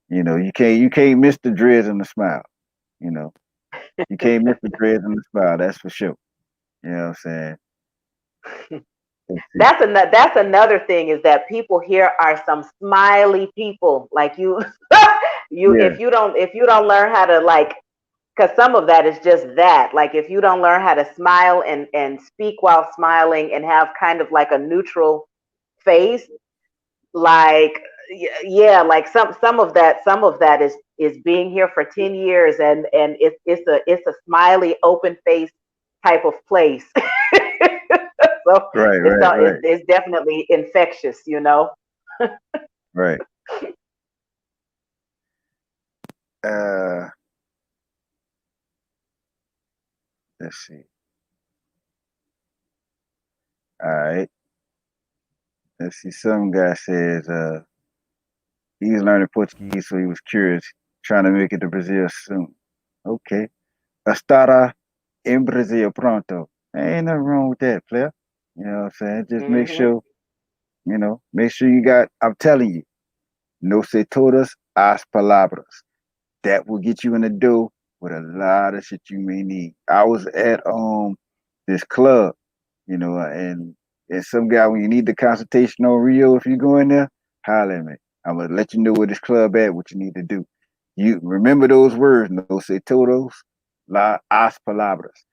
you can't miss the dreads and the smile. You know, you can't miss the dreads and the smile. That's for sure. You know what I'm saying? Let's see. That's another thing, is that people here are some smiley people. Like you, you Yeah, if you don't learn how to, like, because some of that is just that. Like if you don't learn how to smile and speak while smiling and have kind of like a neutral face, like yeah, like some of that is being here for 10 years, and it's a smiley open face type of place. So right, it's right, right, it's definitely infectious. right. Uh, let's see. All right. Let's see. Some guy says he's learning Portuguese, so he was curious, trying to make it to Brazil soon. Okay. Estará em Brazil pronto. Ain't nothing wrong with that, player. You know what I'm saying? Just Hmm. make sure you got, I'm telling you, no se todas as palavras. That will get you in the door with a lot of shit you may need. I was at this club, and some guy, when you need the consultation on Rio, if you go in there, holler at me. I'm gonna let you know where this club at, what you need to do. You remember those words, no se todos as palabras.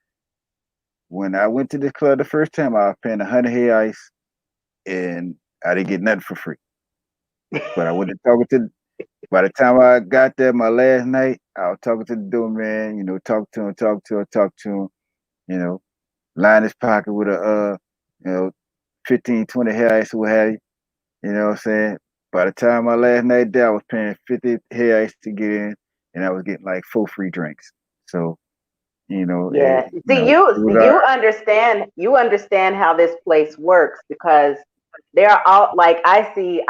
When I went to this club the first time, I was paying 100 reais and I didn't get nothing for free. But I went to talking to. By the time I got there, my last night, I was talking to the doorman. Talk to him. You know, line his pocket with you know, 15, 20 reais, what have you. You know what I'm saying? By the time my last night there, I was paying 50 reais to get in, and I was getting like 4 free drinks. So, Yeah. See, you it was all you right. understand you understand how this place works, because they're all like, I see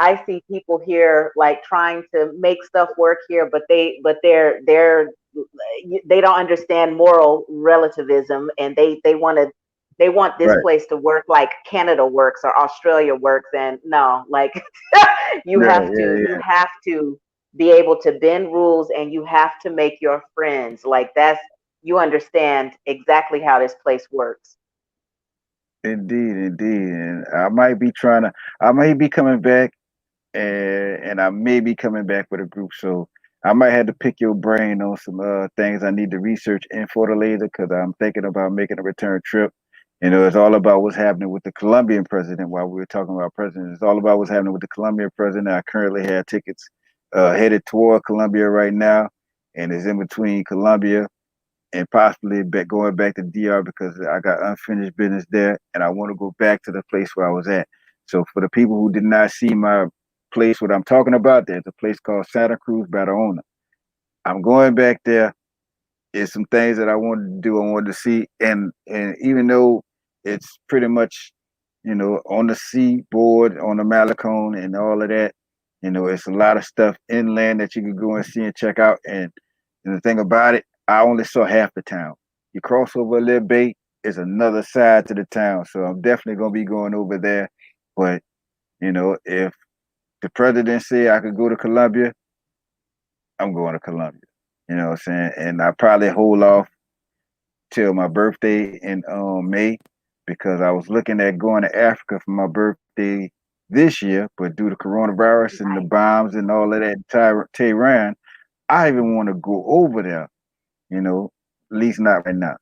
people here like trying to make stuff work here, but they don't understand moral relativism, and they want this Right. place to work like Canada works or Australia works. And no, like you Yeah, have to yeah, you yeah. have to be able to bend rules, and you have to make your friends. Like that's you understand exactly how this place works. Indeed, indeed. And I might be coming back and I may be coming back with a group. So I might have to pick your brain on some things I need to research in Fortaleza because I'm thinking about making a return trip. It's all about what's happening with the Colombian president. While we were talking about presidents, it's all about what's happening with the Colombian president. I currently have tickets headed toward Colombia right now, and it's in between Colombia and possibly going back to DR because I got unfinished business there, and I want to go back to the place where I was at. So for the people who did not see my place, what I'm talking about, there's a place called Santa Cruz Barahona. I'm going back there. It's some things that I wanted to do. I wanted to see, and even though it's pretty much, on the seaboard, on the Malecon, and all of that, it's a lot of stuff inland that you can go and see and check out. And the thing about it, I only saw half the town. You cross over a little bay, is another side to the town. So I'm definitely gonna be going over there. But if the president said I could go to Colombia, I'm going to Colombia. You know what I'm saying? And I probably hold off till my birthday in May because I was looking at going to Africa for my birthday this year, but due to coronavirus and the Right. bombs and all of that Tehran, I even want to go over there. At least not right now.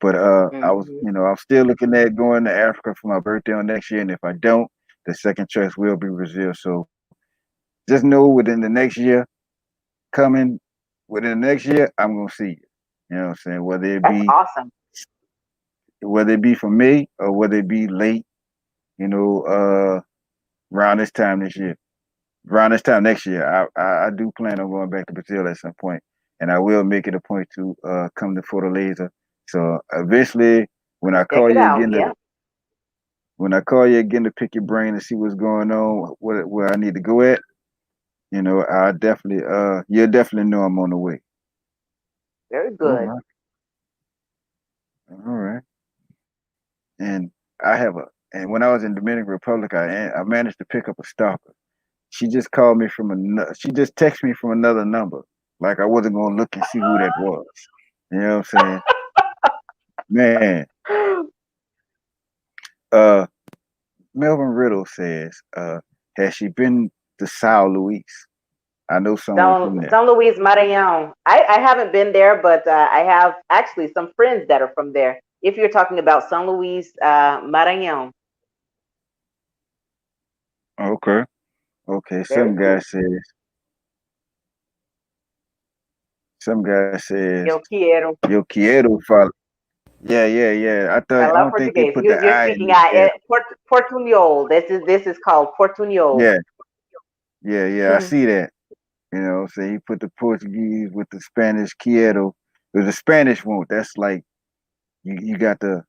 But Hmm. I'm still looking at going to Africa for my birthday on next year, and if I don't, the second choice will be Brazil. So just know within the next year coming, within the next year, I'm gonna see you. You know what I'm saying? That's awesome. Whether it be for me or whether it be late, you know, uh, around this time this year, around this time next year, I do plan on going back to Brazil at some point, and I will make it a point to come to Fortaleza. So eventually, when I Check call it you out. again to Yeah. when I call you again to pick your brain and see what's going on, where I need to go at, I definitely you'll definitely know I'm on the way. Very All good. right, all right. And I have a and when I was in Dominican Republic, I managed to pick up a stalker. She just called me from she just texted me from another number. Like I wasn't gonna look and see who that was. You know what I'm saying? Man, uh Melvin Riddle says, has she been to Sao Luis? I know someone from there. São Luís, Maranhão. I haven't been there, but I have actually some friends that are from there. If you're talking about São Luís, Maranhão, Okay. Okay. very cool. Some guy says, Eu quiero. yo quiero follow. Yeah, yeah, yeah. I Fala don't think they português. put the You're I in speaking it yet. Portunhol. This is called Portunhol. Yeah, yeah, yeah. I see that. So he put the Portuguese with the Spanish quiero. With the Spanish won't. That's like you got the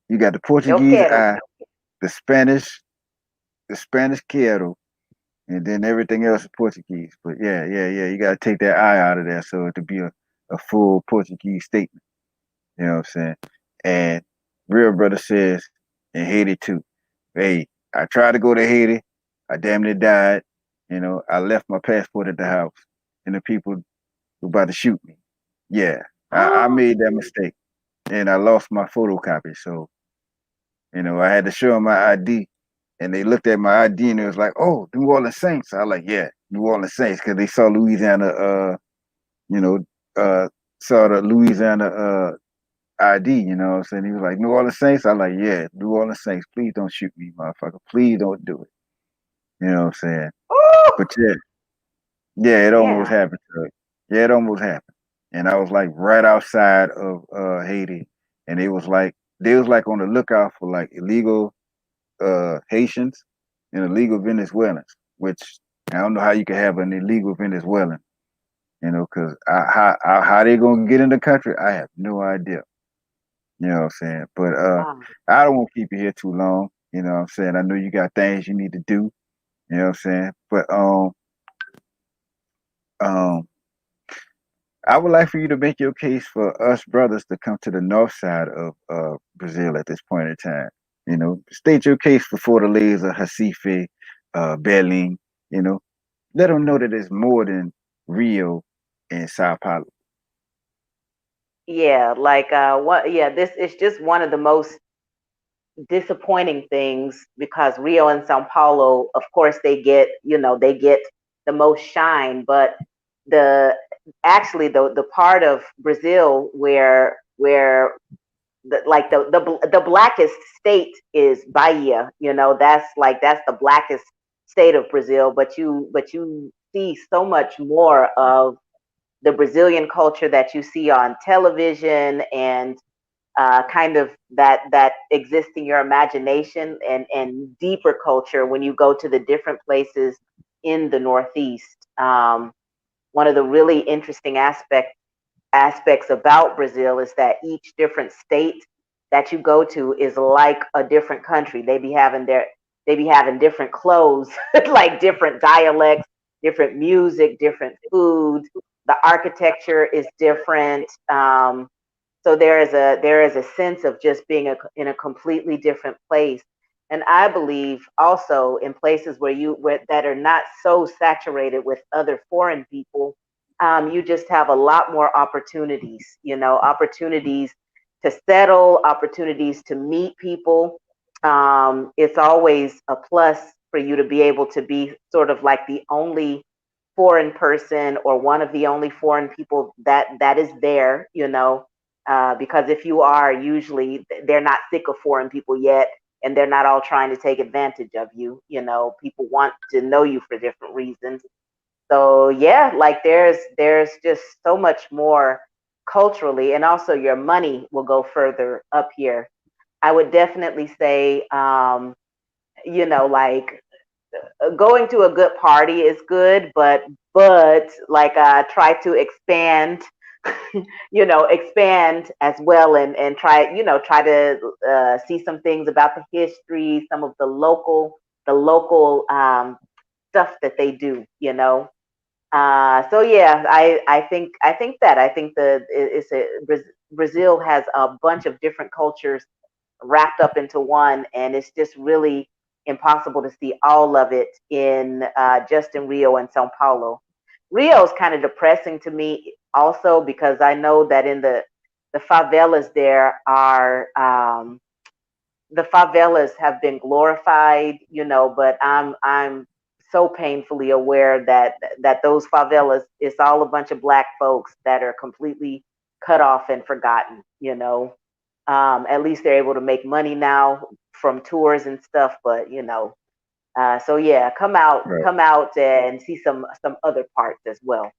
Eu Portuguese quero. I, the Spanish quiero, and then everything else is Portuguese. But yeah, yeah, yeah. You gotta take that I out of there so it to be a full Portuguese statement. You know what I'm saying? And Real Brother says in Haiti too. Hey, I tried to go to Haiti. I damn near died. I left my passport at the house, and the people were about to shoot me. Yeah, I made that mistake, and I lost my photocopy. So I had to show them my ID, and they looked at my ID and it was like, "Oh, New Orleans Saints." I was like, "Yeah, New Orleans Saints," because they saw Louisiana. You know, saw the Louisiana ID. You know what I'm saying? He was like, "New Orleans Saints." I was like, "Yeah, New Orleans Saints. Please don't shoot me, motherfucker. Please don't do it." You know what I'm saying? Oh, But yeah, yeah, it almost yeah. happened. Yeah, it almost happened. And I was like right outside of Haiti, and they was like on the lookout for like illegal Haitians and illegal Venezuelans, which I don't know how you can have an illegal Venezuelan, because how they gonna get in the country, I have no idea. You know what I'm saying? But Wow. I don't want to keep you here too long. You know what I'm saying? I know you got things you need to do. You know what I'm saying? But um, I would like for you to make your case for us brothers to come to the north side of Brazil at this point in time. State your case for Fortaleza, Recife, Belém. You know, let them know that it's more than Rio and Sao Paulo. Yeah, like what? Yeah, this is just one of the most disappointing things because Rio and Sao Paulo, of course, they get the most shine, but the actually the part of Brazil where the blackest state is Bahia. That's the blackest state of Brazil, but you see so much more of the Brazilian culture that you see on television and kind of that exists in your imagination and deeper culture when you go to the different places in the Northeast. One of the really interesting aspects about Brazil is that each different state that you go to is like a different country. They be having different clothes, like different dialects, different music, different food. The architecture is different. So there is a sense of just being in a completely different place. And I believe also in places where that are not so saturated with other foreign people, you just have a lot more opportunities. Opportunities to settle, opportunities to meet people. It's always a plus for you to be able to be sort of like the only foreign person or one of the only foreign people that is there, because if you are, usually they're not sick of foreign people yet, and they're not all trying to take advantage of you. People want to know you for different reasons. So yeah, like there's just so much more culturally, and also your money will go further up here. I would definitely say, like going to a good party is good, but like try to expand, expand as well, and try to see some things about the history, some of the local stuff that they do. So yeah, I think Brazil has a bunch of different cultures wrapped up into one, and it's just really impossible to see all of it in just in Rio and Sao Paulo. Rio is kind of depressing to me also, because I know that in the favelas there are the favelas have been glorified, but I'm so painfully aware that those favelas, it's all a bunch of black folks that are completely cut off and forgotten. At least they're able to make money now from tours and stuff, but so yeah, Right. come out and see some other parts as well.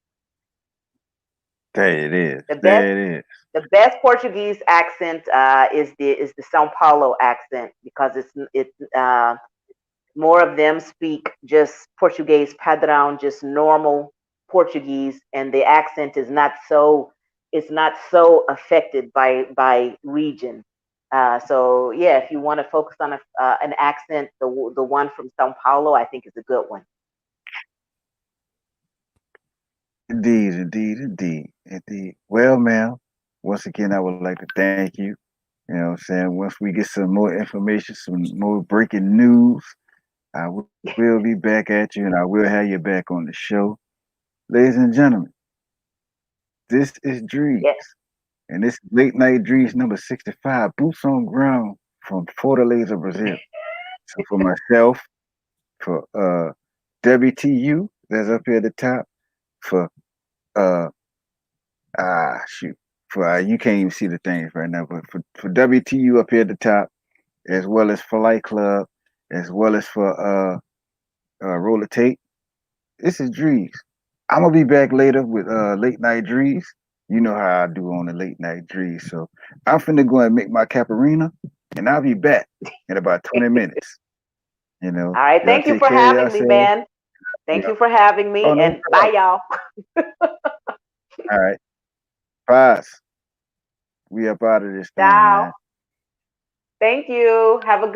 There it is. The best There it is. the best Portuguese accent is the São Paulo accent, because it's more of them speak just Portuguese padrão, just normal Portuguese, and the accent is not so affected by region. So yeah, if you want to focus on an accent, the one from São Paulo, I think, is a good one. Indeed, indeed, indeed, indeed. Well, ma'am, once again, I would like to thank you. You know what I'm saying? Once we get some more information, some more breaking news, I will be back at you and I will have you back on the show. Ladies and gentlemen, this is Drees, Yeah. and this is Late Night Drees number 65, Boots on Ground from Fortaleza, Brazil. So for myself, for WTU, that's up here at the top, for uh shoot, for you can't even see the things right now, but for WTU up here at the top, as well as for Light Club, as well as for Roller Tape. This is Drees. I'm gonna be back later with Late Night Drees. You know how I do on the Late Night Drees. So I'm finna go and make my caparina, and I'll be back in about 20 minutes. You know, All right. y'all Thank you take for care of having me, yourselves. man. Thank Yeah. you for having Oh, me, no and bye, problem. y'all. All right. Paz. We up out of this thing, Ciao. man. Thank you. Have a good